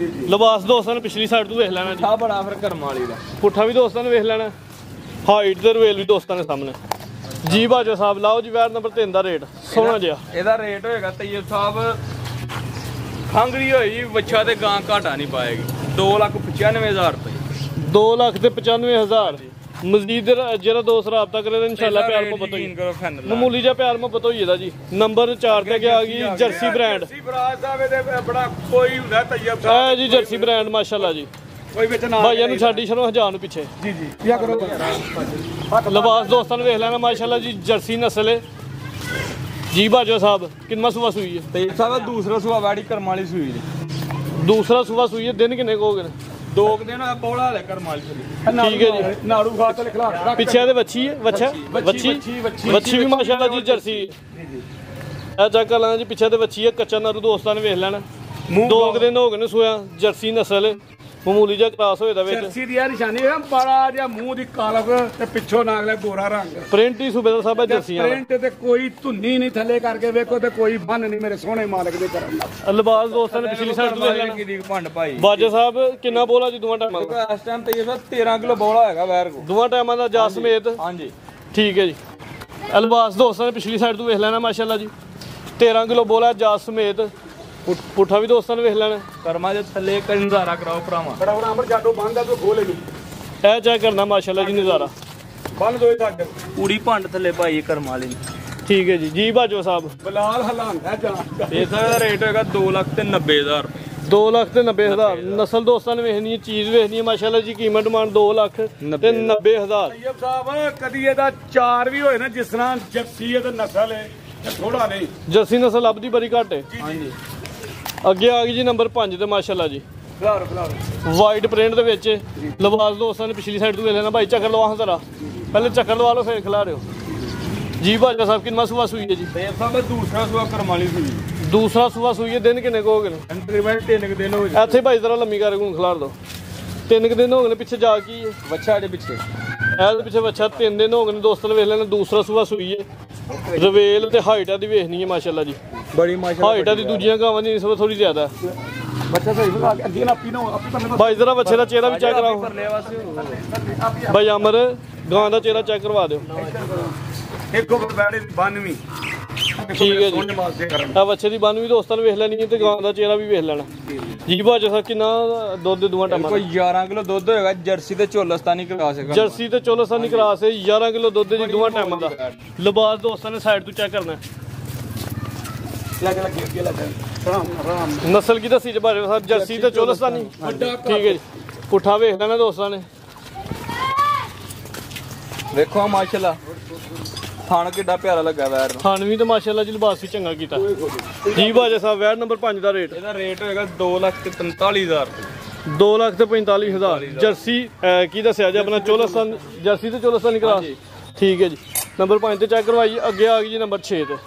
ਲਿਬਾਸ ਦੋਸਤਾਂ ਨੇ ਪਿਛਲੀ ਸਾਈਡ ਤੋਂ ਵੇਖ ਲੈਣਾ ਜੀ। ਆ ਬੜਾ ਫਿਰ ਕਰਮ ਵਾਲੀ ਦਾ ਪੁੱਠਾ ਵੀ ਦੋਸਤਾਂ ਨੇ ਵੇਖ ਲੈਣਾ, ਹਾਈਟ ਤੇ ਰਵੇਲ ਵੀ ਦੋਸਤਾਂ ਨੇ ਸਾਹਮਣੇ ਜੀ। ਬਾਜੋ ਸਾਹਿਬ ਲਾਓ ਜੀ ਵੈਰ ਨੰਬਰ 3 ਦਾ ਰੇਟ ਸੋਹਣਾ ਜਿਹਾ। ਇਹਦਾ ਰੇਟ ਹੋਏਗਾ ਤੈਯਬ ਸਾਹਿਬ ਖੰਗਰੀ ਹੋਈ ਵੱਛਾ ਤੇ ਗਾਂ ਘਾਟਾ ਨਹੀਂ ਪਾਏਗੀ 2,95,000 ਰੁਪਏ। 2,95,000 ਮਜ਼ੀਦ ਜਿਹੜਾ ਦੋਸਤ ਰਾਬਤਾ ਕਰੇ ਤਾਂ ਇਨਸ਼ਾਅੱਲਾ ਪਿਆਰ ਮੁਹੱਬਤ ਹੋਈ, ਮਾਮੂਲੀ ਜਿਹਾ ਪਿਆਰ ਮੁਹੱਬਤ ਹੋਈ ਇਹਦਾ ਜੀ। ਨੰਬਰ 4 ਤੇ ਗਿਆ ਜੀ ਜਰਸੀ ਬ੍ਰਾਂਡ। ਜਰਸੀ ਬਰਾਜ ਸਾਹਿਬ ਇਹਦੇ ਬੜਾ ਕੋਈ ਹੁੰਦਾ ਤੈਯਬ ਸਾਹਿਬ ਇਹ ਜੀ ਜਰਸੀ ਬ੍ਰਾਂਡ ਮਾਸ਼ਾਅੱਲਾ ਜੀ। ਕੋਈ ਵਿੱਚ ਨਾ ਭਾਈਆਂ ਨੂੰ ਛੱਡੀ ਛੜੋ ਹਜ਼ਾਰ ਨੂੰ ਪਿੱਛੇ ਜੀ ਜੀ ਕੀ ਕਰੋ। ਲਿਬਾਸ ਦੋਸਤਾਂ ਨੇ ਵੇਖ ਲੈਣਾ ਮਾਸ਼ਾਅੱਲਾ ਜੀ। ਜਰਸੀ ਨਸਲ ਹੈ ਜੀ। ਬਾਜੋ ਸਾਹਿਬ ਕਿੰਨਾ ਸੂਆ ਸੂਈ ਹੈ? ਤੈਯਬ ਸਾਹਿਬ ਦੂਸਰਾ ਸੂਆ ਵਾੜੀ ਕਰਮ ਵਾਲੀ ਸੂਈ ਜੀ। ਦੂਸਰਾ ਸੂਆ ਸੂਈ ਹੈ। ਦਿਨ ਕਿੰਨੇ ਕੁ ਹੋ ਗਏ ਨੇ? 2 ਦਿਨ ਹੋਇਆ ਬੋਲਾ ਲੈ ਕਰਮ ਵਾਲੀ ਸੂਈ। ਠੀਕ ਹੈ ਜੀ। ਨਾੜੂ ਖਾਤ ਲਿਖ ਲਾ ਪਿੱਛੇ ਇਹਦੇ ਵੱਛੀ ਹੈ, ਵੱਛੀ ਵੀ ਮਾਸ਼ਾਅੱਲਾ ਜੀ ਜਰਸੀ ਇਹ ਚੈੱਕ ਕਰ ਲੈਣਾ ਜੀ। ਪਿੱਛੇ ਤੇ ਵੱਛੀ ਹੈ, ਕੱਚਾ ਨਾਰੂ ਦੋਸਤਾਂ ਨੇ ਵੇਖ ਲੈਣਾ। 2 ਦਿਨ ਹੋ ਗਏ ਨੇ ਸੋਇਆ। ਜਰਸੀ ਨਸਲ ਹੈ, ਮਾਮੂਲੀ ਜਿਹਾ ਕ੍ਰਾਸ ਹੋਇਆ ਦਾ ਵਿੱਚ। ਜਰਸੀ ਦੀ ਆ ਨਿਸ਼ਾਨੀ ਹੈ ਬੜਾ ਜਿਹਾ ਮੂੰਹ ਦੀ ਕਾਲਕ ਤੇ ਪਿੱਛੋਂ ਨਾਗਲੇ ਗੋਰਾ ਰੰਗ। ਪ੍ਰਿੰਟ ਹੀ ਸੂਬੇਦਾਰ ਸਾਹਿਬ ਹੈ ਜਰਸੀਆਂ ਪ੍ਰਿੰਟ ਤੇ ਕੋਈ ਧੁੰਨੀ ਨਹੀਂ ਥੱਲੇ ਕਰਕੇ ਵੇਖੋ ਤੇ ਕੋਈ ਬੰਨ ਨਹੀਂ ਮੇਰੇ ਸੋਹਣੇ ਮਾਲਕ ਦੇ ਕਰਨ ਦਾ। ਲਿਬਾਸ ਦੋਸਤਾਂ ਨੇ ਪਿਛਲੀ ਸਾਈਡ ਤੋਂ ਵੇਖ ਲੈਣਾ। ਕਿਦੀ ਭੰਡ ਭਾਈ ਬਾਜਾ ਸਾਹਿਬ ਕਿੰਨਾ ਬੋਲਾ ਜੀ ਦੋਵਾਂ ਟਾਈਮਾਂ ਦਾ? ਇਸ ਟਾਈਮ ਤੈਯਬ ਸਾਹਿਬ 13 ਕਿਲੋ ਬੋਲਾ ਹੈਗਾ ਵੈਰ ਕੋ। ਦੋਵਾਂ ਟਾਈਮਾਂ ਦਾ ਜਾ ਸਮੇਤ। ਹਾਂਜੀ ਠੀਕ ਹੈ ਜੀ। ਲਿਬਾਸ ਦੋਸਤਾਂ ਨੇ ਪਿਛਲੀ ਸਾਈਡ ਤੋਂ ਵੇਖ ਲੈਣਾ ਮਾਸ਼ਾਅੱਲਾ ਜੀ। 13 ਕਿਲੋ ਬੋਲਾ ਜਾ ਸਮੇਤ। ਪੁੱਠਾ ਵੀ ਦੋਸਤਾਂ ਨੇ ਵੇਖ ਲੈਣਾ। ਕਰਮਾ ਦੇ ਥੱਲੇ ਇੱਕ ਨਜ਼ਾਰਾ ਕਰਾਓ ਭਰਾਵਾਂ। ਬੜਾ ਬੜਾ ਅੰਬਰ ਜਾਡੋ ਬੰਦਾ ਤੂੰ ਖੋਲੇ ਨਹੀਂ ਇਹ ਚੈੱਕ ਕਰਨਾ ਮਾਸ਼ਾਅੱਲਾ ਜੀ ਨਜ਼ਾਰਾ। ਬੰਨ ਦੋਏ ਤੱਕ ਪੂਰੀ ਭੰਡ ਥੱਲੇ ਭਾਈ ਕਰਮ ਵਾਲੀ ਠੀਕ ਹੈ ਜੀ। ਜੀ ਬਾਜੋ ਸਾਹਿਬ ਬਲਾਲ ਹਲਾਂਦਾ ਜਾਨ ਇਸ ਦਾ ਰੇਟ ਹੋਏਗਾ 2,90,000 ਰੁਪਏ। 2,90,000 ਨਸਲ ਦੋਸਤਾਂ ਨੇ ਵੇਖਣੀ ਹੈ, ਚੀਜ਼ ਵੇਖਣੀ ਹੈ ਮਾਸ਼ਾਅੱਲਾ ਜੀ। ਕੀਮਤ ਡਿਮਾਂਡ 2,90,000। ਤੈਯਬ ਸਾਹਿਬ ਕਦੀ ਇਹਦਾ 4 ਵੀ ਹੋਏ ਨਾ ਜਿਸ ਤਰ੍ਹਾਂ ਜਰਸੀ ਹੈ ਤੇ ਨਸਲ ਹੈ ਥੋੜਾ ਨਹੀਂ। ਜਰਸੀ ਨਸਲ ਲੱਭਦੀ ਬੜੀ ਘੱਟ ਹੈ। ਹਾਂਜੀ ਅੱਗੇ ਆ ਗਈ ਜੀ ਨੰਬਰ 5 ਤੇ ਮਾਸ਼ਾਅੱਲਾ ਜੀ। ਖਿਲਾਰੋ ਵਾਈਟ ਪ੍ਰਿੰਟ ਦੇ ਵਿੱਚ ਲਿਬਾਸ ਦੋਸਤਾਂ ਨੇ ਪਿਛਲੀ ਸਾਈਡ ਤੋਂ ਲੈ ਲੈਣਾ। ਭਾਈ ਚੱਕਰ ਲਵਾ ਜ਼ਰਾ, ਪਹਿਲੇ ਚੱਕਰ ਲਵਾ ਲਓ ਫਿਰ ਖਿਲਾ ਰਿਓ ਜੀ। ਬਾਜਾ ਸਾਹਿਬ ਕਿੰਨਾ ਸੂਆ ਸੂਈ ਹੈ ਜੀ? ਤੈਯਬ ਸਾਹਿਬ ਦੂਸਰਾ ਸੂਆ ਕਰਮ ਵਾਲੀ ਸੂਈ। ਦੂਸਰਾ ਸੂਆ ਸੂਈ ਹੈ। ਦਿਨ ਕਿੰਨੇ ਕੁ ਹੋ ਗਏ ਨੇ? ਤਕਰੀਬਨ 3 ਦਿਨ ਹੋ ਇੱਥੇ ਭਾਈ ਜ਼ਰਾ ਲੰਮੀ ਕਰ ਨੂੰ ਖਿਲਾਰ ਦੋ। 3 ਦਿਨ ਹੋ ਗਏ ਨੇ ਪਿੱਛੇ ਜਾ ਕੀ ਹੈ ਵੱਛਾ ਦੇ ਪਿੱਛੇ। ਇਹਦੇ ਪਿੱਛੇ ਵੱਛਾ 3 ਦਿਨ ਹੋ ਗਏ ਨੇ ਦੋਸਤਾਂ ਨੇ ਵੇਖ ਲੈਣਾ। ਦੂਸਰਾ ਸੂਆ ਸੂਈ ਹੈ। ਰਵੇਲ ਤੇ ਹਾਈਟ ਦੀ ਵੇਖਣੀ ਹੈ ਮਾਸ਼ਾਅੱਲਾ ਜੀ। ਬੜੀ ਮਾਸ਼ਾਅੱਲਾ ਹਾਈਟ ਦੀ ਦੂਜੀਆਂ ਗਾਵਾਂ ਦੀ ਨਿਸਬਤ ਥੋੜੀ ਜ਼ਿਆਦਾ ਹੈ। ਬੱਚਾ ਸਹੀ ਬਣਾ ਕੇ ਅੱਗੇ ਨਾ ਆਪੀ ਨਾ ਆਪੀ ਕਰਨੇ ਭਾਈ ਜ਼ਰਾ ਬੱਚੇ ਦਾ ਚਿਹਰਾ ਵੀ ਚੈੱਕ ਕਰਾਓ। ਪਰਲੇ ਪਾਸੇ ਭਾਈ ਅਮਰ ਗਾਂ ਦਾ ਚਿਹਰਾ ਚੈੱਕ ਕਰਵਾ ਦਿਓ। ਇੱਕੋ ਬੈੜੇ 92 ਠੀਕ ਹੈ ਜੀ। ਸੋਹਣੇ ਮਾਲਦੇ ਕਰਨ ਆ ਬੱਚੇ ਦੀ ਬੰਨ ਵੀ ਦੋਸਤਾਂ ਨੇ ਵੇਖ ਲੈਣੀ ਹੈ ਤੇ ਗਾਂ ਦਾ ਚਿਹਰਾ ਵੀ ਵੇਖ ਲੈਣਾ ਜੀ। ਬਾਜਾ ਸਾਹਿਬ ਕਿੰਨਾ ਦੁੱਧ ਦੋਵਾਂ ਟਾਈਮਾਂ ਦਾ? ਕੋਈ 11 ਕਿਲੋ ਦੁੱਧ ਹੋਏਗਾ। ਜਰਸੀ ਤੇ ਚੋਲਸਤਾਨੀ ਕਰਾ ਸਕਦਾ। ਜਰਸੀ ਤੇ ਚੋਲਸਤਾਨੀ ਕਰਾਸ ਹੈ 11 ਕਿਲੋ ਦੁੱਧ ਜੀ ਦੋਵਾਂ ਟਾਈਮਾਂ ਦਾ। ਲਿਬਾਸ ਦੋਸਤਾਂ ਨੇ ਸਾਈਡ ਤੋਂ ਚੈੱਕ ਕਰਨਾ। ਲੱਗ ਅੱਗੇ ਲੱਗ ਆਰਾਮ ਨਸਲ ਕੀ ਦੱਸੀ ਜੀ ਬਾਜਾ ਸਾਹਿਬ? ਜਰਸੀ ਤੇ ਚੋਲਸਤਾਨੀ ਠੀਕ ਹੈ ਜੀ। ਪੁੱਠਾ ਵੇਖ ਲੈਣਾ ਦੋਸਤਾਂ ਨੇ। ਵੇਖੋ ਮਾਸ਼ਾਅੱਲਾ ਥਾਣ ਕਿੱਡਾ ਪਿਆਰਾ ਲੱਗਾ ਵੈਰ ਨੂੰ। ਖਾਨਵੀ ਤੇ ਮਾਸ਼ਾਅੱਲਾ ਜੀ ਲਿਬਾਸ ਵੀ ਚੰਗਾ ਕੀਤਾ ਜੀ। ਬਾਜਾ ਸਾਹਿਬ ਵੈਰ ਨੰਬਰ 5 ਦਾ ਰੇਟ ਇਹਦਾ ਰੇਟ ਹੋਏਗਾ 2,45,000 ਰੁਪਏ। 2,45,000। ਜਰਸੀ ਕੀ ਦੱਸਿਆ ਜੀ ਆਪਣਾ? ਚੋਲਸਤਾਨ ਜਰਸੀ ਤੇ ਚੋਲਸਤਾਨੀ ਕਰਾਸ ਠੀਕ ਹੈ ਜੀ। ਨੰਬਰ 5 ਤੇ ਚੈੱਕ ਕਰਵਾਈ। ਅੱਗੇ ਆ ਗਈ ਜੀ ਨੰਬਰ 6 ਤੇ।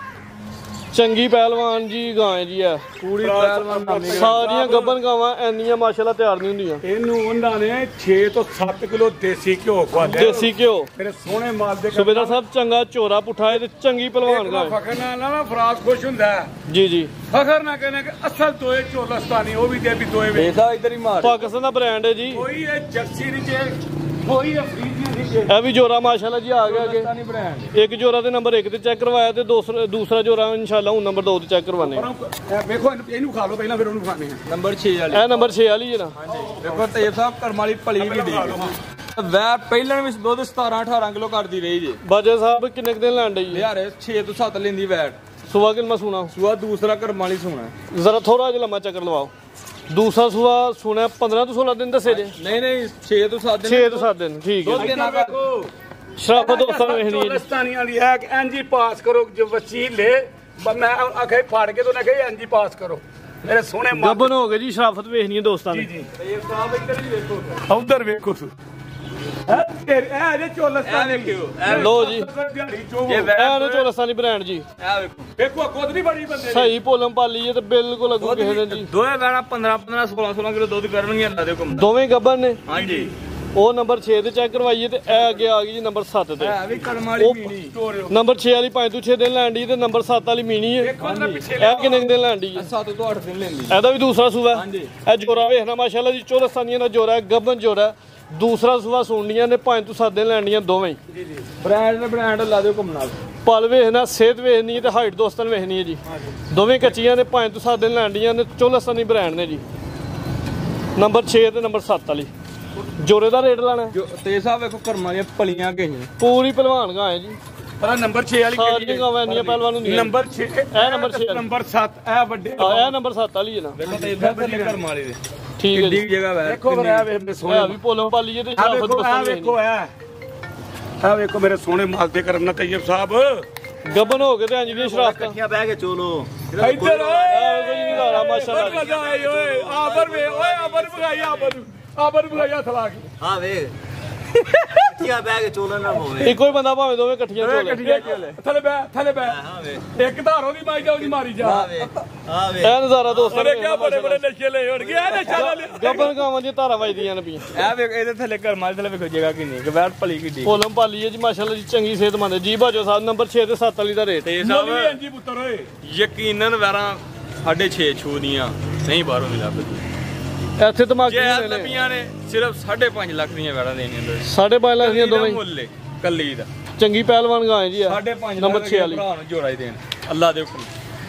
ਚੰਗੀ ਪਹਿਲਵਾਨ ਜੀ ਗਾਂ ਹੈ ਜੀ। ਹੈ ਪੂਰੀ ਪਹਿਲਵਾਨ ਨਾਮੀ ਸਾਰੀਆਂ ਗੱਬਨ ਗਾਵਾਂ ਐਨੀਆਂ ਮਾਸ਼ਾਅੱਲਾ ਤਿਆਰ ਨਹੀਂ ਹੁੰਦੀਆਂ। ਇਹਨੂੰ ਉਹਨਾਂ ਨੇ 6 ਤੋਂ 7 ਕਿਲੋ ਦੇਸੀ ਘਿਓ ਖਵਾਲਿਆ। ਦੇਸੀ ਘਿਓ ਮੇਰੇ ਸੋਹਣੇ ਮਾਲ ਦੇ ਸੁਬੇਦਾਰ ਸਾਹਿਬ ਚੰਗਾ ਝੋਰਾ ਪੁੱਠਾ ਹੈ ਤੇ ਚੰਗੀ ਪਹਿਲਵਾਨ ਗਾਂ ਹੈ। ਫਖਰ ਨਾਲ ਨਾ ਫਰਾਜ਼ ਖੁਸ਼ ਹੁੰਦਾ ਹੈ। ਜੀ ਜੀ। ਫਖਰ ਨਾ ਕਹਿੰਦੇ ਕਿ ਅਸਲ ਦੋਏ ਚੋਲਸਤਾਨੀ ਉਹ ਵੀ ਦੇ ਵੀ ਦੋਏ ਵੇ ਦੇਖਾ ਇਧਰ ਹੀ ਮਾਰ। ਪਾਕਿਸਤਾਨ ਦਾ ਬ੍ਰਾਂਡ ਹੈ ਜੀ। ਕੋਈ ਇਹ ਜਰਸੀ ਨਹੀਂ ਜੇ ਕੋਈ ਅਫਰੀਦੀ ਨਹੀਂ ਜੇ। ਇਹ ਵੀ ਜੋਰਾ ਮਾਸ਼ਾਅੱਲਾ ਜੀ ਆ ਗਿਆ ਅੱਗੇ। ਪਾਕਿਸਤਾਨੀ ਬ੍ਰਾਂਡ। ਇੱਕ ਜੋਰਾ ਤੇ ਨੰਬਰ 1 ਤੇ ਚੈੱਕ ਕਰਵਾਇਆ ਤੇ ਦੂਸਰਾ ਜੋਰਾ ਇਨਸ਼ਾਅੱਲਾ ਹੁਣ ਨੰਬਰ 2 ਤੇ ਚੈੱਕ ਕਰਵਾਣੇ ਆ। ਵੇਖੋ ਇਹਨੂੰ ਖਾ ਲਓ ਪਹਿਲਾਂ ਫਿਰ ਉਹਨੂੰ ਖਾਣੇ ਆ। ਨੰਬਰ 6 ਵਾਲੀ। ਇਹ ਨੰਬਰ 6 ਵਾਲੀ ਹੈ ਨਾ। ਦੇਖੋ ਤੈਯਬ ਸਾਹਿਬ ਕਰਮ ਵਾਲੀ ਭਲੀ ਵੀ ਦੀ ਵੈਰ ਪਹਿਲਾਂ ਵੀ ਦੁੱਧ 17-18 ਕਿਲੋ ਕਰਦੀ ਰਹੀ ਜੇ। ਬਾਜਾ ਸਾਹਿਬ ਕਿੰਨੇ ਕੁ ਦਿਨ ਲੈਣ ਡਈ ਹੈ? ਯਾਰ 6 ਤੋਂ 7 ਲੈਂਦੀ ਵੈਟ। ਸੁਆ ਕਿੰਨਾ ਸੁਣਾ? ਸੂਆ ਦੂਸਰਾ ਕਰਮ ਵਾਲੀ ਸੋਣਾ। ਜ਼ਰਾ ਥੋੜਾ ਜਿਹਾ ਲੰਮਾ ਚੱਕਰ ਲਵਾਓ। ਦੂਸਰਾ ਸੂਆ ਸੁਣਿਆ 15 ਤੋਂ 16 ਦਿਨ ਦੱਸੇ ਜੇ। ਨਹੀਂ 6 ਤੋਂ 7 ਦਿਨ। 6 ਤੋਂ 7 ਦਿਨ ਠੀਕ ਹੈ। ਕਿੰਨਾ ਕਰ ਸ਼ਰਾਫਤ ਦੋਸਤਾਂ ਨੂੰ ਵੇਖਣੀ ਹੈ ਜੀ। ਚੋਲਸਤਾਨੀ ਵਾਲੀ ਹੈ ਕਿ ਐਨਜੀ ਪਾਸ ਕਰੋ ਜੋ ਵਸੀਲੇ ਮੈਂ ਆਖੇ ਫਾੜ ਕੇ ਤੋਂ ਨਾ ਕਹੇ ਐਨਜੀ ਪਾਸ ਕਰੋ ਮੇਰੇ ਸੋਹਣੇ ਮਾਲ ਗੱਬਨ ਹੋ ਗਏ ਜੀ। ਸ਼ਰਾਫਤ ਵੇਖਣੀ ਹੈ ਦੋਸਤਾਂ ਨੇ। ਜੀ ਤੈਯਬ ਸਾਹਿਬ ਇੱਧਰ ਵੀ ਵੇਖੋ। ਉਧਰ ਵੇਖੋ ਇਹ ਜੇ ਚੋਲਸਤਾਨੀ ਲੋ ਜੀ ਦਿਹਾੜੀ ਚੋ ਇਹ ਇਹ ਨੇ ਚੋਲਸਤਾਨੀ ਬ੍ਰਾਂਡ ਜੀ। ਇਹ ਵੇਖੋ ਵੇਖੋ ਖੁਦ ਨਹੀਂ ਬੜੀ ਬੰਦੇ ਦੀ। ਸਹੀ ਭੋਲਮ ਪਾਲੀ ਹੈ ਤੇ ਬਿਲਕੁਲ ਲੱਗੂ ਕਿਸੇ ਦਿਨ ਜੀ। ਦੋਏ ਵੈਣਾ 15-15 16-16 ਕਿਲੋ ਦੁੱਧ ਕਰਨਗੀਆਂ ਅੱਲਾ ਦੇ ਹੁਕਮ। ਦੋਵੇਂ ਗੱਬਨ ਨੇ। ਹਾਂਜੀ ਉਹ ਨੰਬਰ 6 ਤੇ ਚੈੱਕ ਕਰਵਾਈਏ ਤੇ ਇਹ ਅੱਗੇ ਆ ਗਈ ਜੀ ਨੰਬਰ 7 ਤੇ ਹੈ ਵੀ ਕਰਮ ਵਾਲੀ ਮੀਣੀ ਨੰਬਰ 6 ਵਾਲੀ 5 ਤੋਂ 6 ਦਿਨ ਲੈਣ ਦੀ ਤੇ ਨੰਬਰ 7 ਵਾਲੀ ਮੀਣੀ ਹੈ ਇਹ ਕਿੰਨੇ ਦਿਨ ਲੈਣ ਦੀ ਹੈ 7 ਤੋਂ 8 ਦਿਨ ਲੈਂਦੀ ਇਹਦਾ ਵੀ ਦੂਸਰਾ ਸੂਆ ਹੈ। ਹਾਂਜੀ। ਇਹ ਜੋਰਾ ਵੇਖਣਾ ਮਾਸ਼ਾਅੱਲਾ ਜੀ ਚੋਰਸਤਾਨੀਆਂ ਦਾ ਜੋਰਾ ਹੈ, ਗੱਬਨ ਜੋਰਾ ਹੈ। ਦੂਸਰਾ ਸੂਆ ਸੁਣਨੀਆਂ ਨੇ 5 ਤੋਂ 7 ਦਿਨ ਲੈਣੀਆਂ ਦੋਵੇਂ ਹੀ। ਬ੍ਰਾਂਡ ਲਾ ਦਿਓ ਘੁੰਮ ਨਾਲ ਪਲ ਵੇਖਣਾ, ਸਿਹਤ ਵੇਖਣੀ ਹੈ ਤੇ ਹਾਈਟ ਦੋਸਤਾਂ ਵੇਖਣੀ ਹੈ ਜੀ। ਦੋਵੇਂ ਕੱਚੀਆਂ ਨੇ 5 ਤੋਂ 7 ਦਿਨ ਲੈਣੀਆਂ ਨੇ, ਚੋਰਸਤਾਨੀ ਬ੍ਰਾਂਡ ਨੇ ਜੀ। ਨੰਬਰ 6 ਤੇ ਨੰਬਰ 7 ਵਾਲੀ ਜੋਰੇ ਦਾ ਰੇਟ ਲਾਣਾ ਤੇ ਸਾਹਿਬ ਵੇਖੋ ਕਰਮਾਂ ਦੀਆਂ ਪਲੀਆਂ ਗਈਆਂ ਪੂਰੀ ਪਹਿਲਵਾਨ ਗਾਂ ਹੈ ਜੀ। ਪਰ ਨੰਬਰ 6 ਵਾਲੀ ਸਾਰੀਆਂ ਗਾਵਾਂ ਇੰਨੀਆਂ ਪਹਿਲਵਾਨ ਹੁੰਦੀਆਂ। ਨੰਬਰ 6 ਇਹ ਨੰਬਰ 6 ਨੰਬਰ 7 ਇਹ ਵੱਡੇ ਇਹ ਨੰਬਰ 7 ਵਾਲੀ ਹੈ ਨਾ। ਵੇਖੋ ਤੇ ਇਦਾਂ ਥੱਲੇ ਕਰਮਾਂ ਵਾਲੀ ਦੇ ਠੀਕ ਹੈ ਜੀ। ਕਿੱਡੀ ਜਗ੍ਹਾ ਵੈ ਦੇਖੋ ਫਿਰ ਇਹ ਵੇਖ ਮੇਰੇ ਸੋਹਣੇ ਇਹ ਵੀ ਪੋਲੋ ਪਾਲੀ ਜੇ ਤੇ ਆ ਸ਼ਰਾਫਤ ਵੇਖੋ ਪਸੰਦ ਇਹ ਵੇਖੋ ਇਹ ਵੇਖੋ ਮੇਰੇ ਸੋਹਣੇ ਮਾਲ ਦੇ ਕਰਮ ਨਾ ਤੈਯਬ ਸਾਹਿਬ ਗੱਬਨ ਹੋ ਕੇ ਤੇ ਇੰਜ ਦੀਆਂ ਸ਼ਰਾਫਤਾਂ ਇਕੱਠੀਆਂ ਬਹਿ ਕੇ ਚੋਲੋ ਇੱਧਰ ਇਹ ਕੋਈ ਨਹੀਂ ਧਾਰਾ ਮਾਸ਼ਾਅੱਲਾ ਜੀ। ਮਜ਼ਾ ਆਈ ਓਏ ਆਬਰ ਵੇ ਓਏ ਆਬਰ ਭਗਾਈ ਆਬਰ ਭਗਾਈ ਹੱਥ ਲਾ ਕੇ ਹਾਂ ਵੇ ਇਕੱਠੀਆਂ ਬਹਿ ਕੇ ਚੋਲਣ ਨਾ ਹੋਵੇ ਇੱਕੋ ਹੀ ਬੰਦਾ ਭਾਵੇਂ ਦੋਵੇਂ ਇਕੱਠੀਆਂ ਝੋਲੇ। ਥੱਲੇ ਬੈ ਹਾਂ ਵੇ ਇੱਕ ਧਾਰੋਂ ਦੀ ਮਾਈ ਜਾਉ ਦੀ ਮਾਰੀ ਜਾ ਹਾਂ ਵੇ ਹਾਂ ਵੇ ਇਹ ਨਜ਼ਾਰਾ ਦੋਸਤਾਂ ਅਰੇ ਕਿਆ ਬੜੇ ਬੜੇ ਨਸ਼ੇ ਲੈ ਹੋਣਗੇ ਇਹ ਨਸ਼ਾ ਲੈ ਲਿਆ ਗੱਬਨ ਗਾਵਾਂ ਦੀਆਂ ਧਾਰਾਂ ਵੱਜਦੀਆਂ ਨੇ ਪਈਆਂ। ਇਹ ਵੇਖ ਇਹਦੇ ਥੱਲੇ ਕਰਮਾਂ ਦੇ ਥੱਲੇ ਵੇਖੋ ਜਗ੍ਹਾ ਕਿੰਨੀ ਕਿ ਬੈਠ ਭਲੀ ਕਿੱਡੀ ਪੋਲਮ ਪਾਲੀ ਹੈ ਜੀ ਮਾਸ਼ਾਅੱਲਾ ਜੀ, ਚੰਗੀ ਸਿਹਤਮੰਦ ਹੈ ਜੀ। ਬਾਜੋ ਸਾਹਿਬ ਨੰਬਰ 6 ਤੇ 7 ਵਾਲੀ ਦਾ ਰੇਟ ਤੇ ਮੁੱਲ ਵੀ ਸਾਹਿਬ ਇੰਜੀ ਪੁੱਤਰ ਓਏ ਯਕੀਨਨ ਵੈਰਾਂ 6.5 ਛੂ ਦੀਆਂ ਨਹੀਂ ਬਾਹਰੋਂ ਨਹੀਂ ਲੱਭਦੀ ਇੱਥੇ ਦਿਮਾਗ ਜੇ ਨਹੀਂ ਨੇ ਲੱਭੀਆਂ ਨੇ ਸਿਰਫ 5.5 ਲੱਖ ਦੀਆਂ ਵੈੜਾਂ ਦੇਣੀਆਂ ਨੇ 5.5 ਲੱਖ ਦੀਆਂ ਦੋਵੇਂ ਮੁੱਲੇ ਕੱਲੀ ਦਾ ਚੰਗੀ ਪਹਿਲਵਾਨ ਗਾਂ ਹੈ ਜੀ। 5.5 ਨੰਬਰ 6 ਵਾਲੀ ਭਰਾ ਨੂੰ ਜੋੜਾ ਹੀ ਦੇਣ ਅੱਲਾ ਦੇ ਹੁਕਮ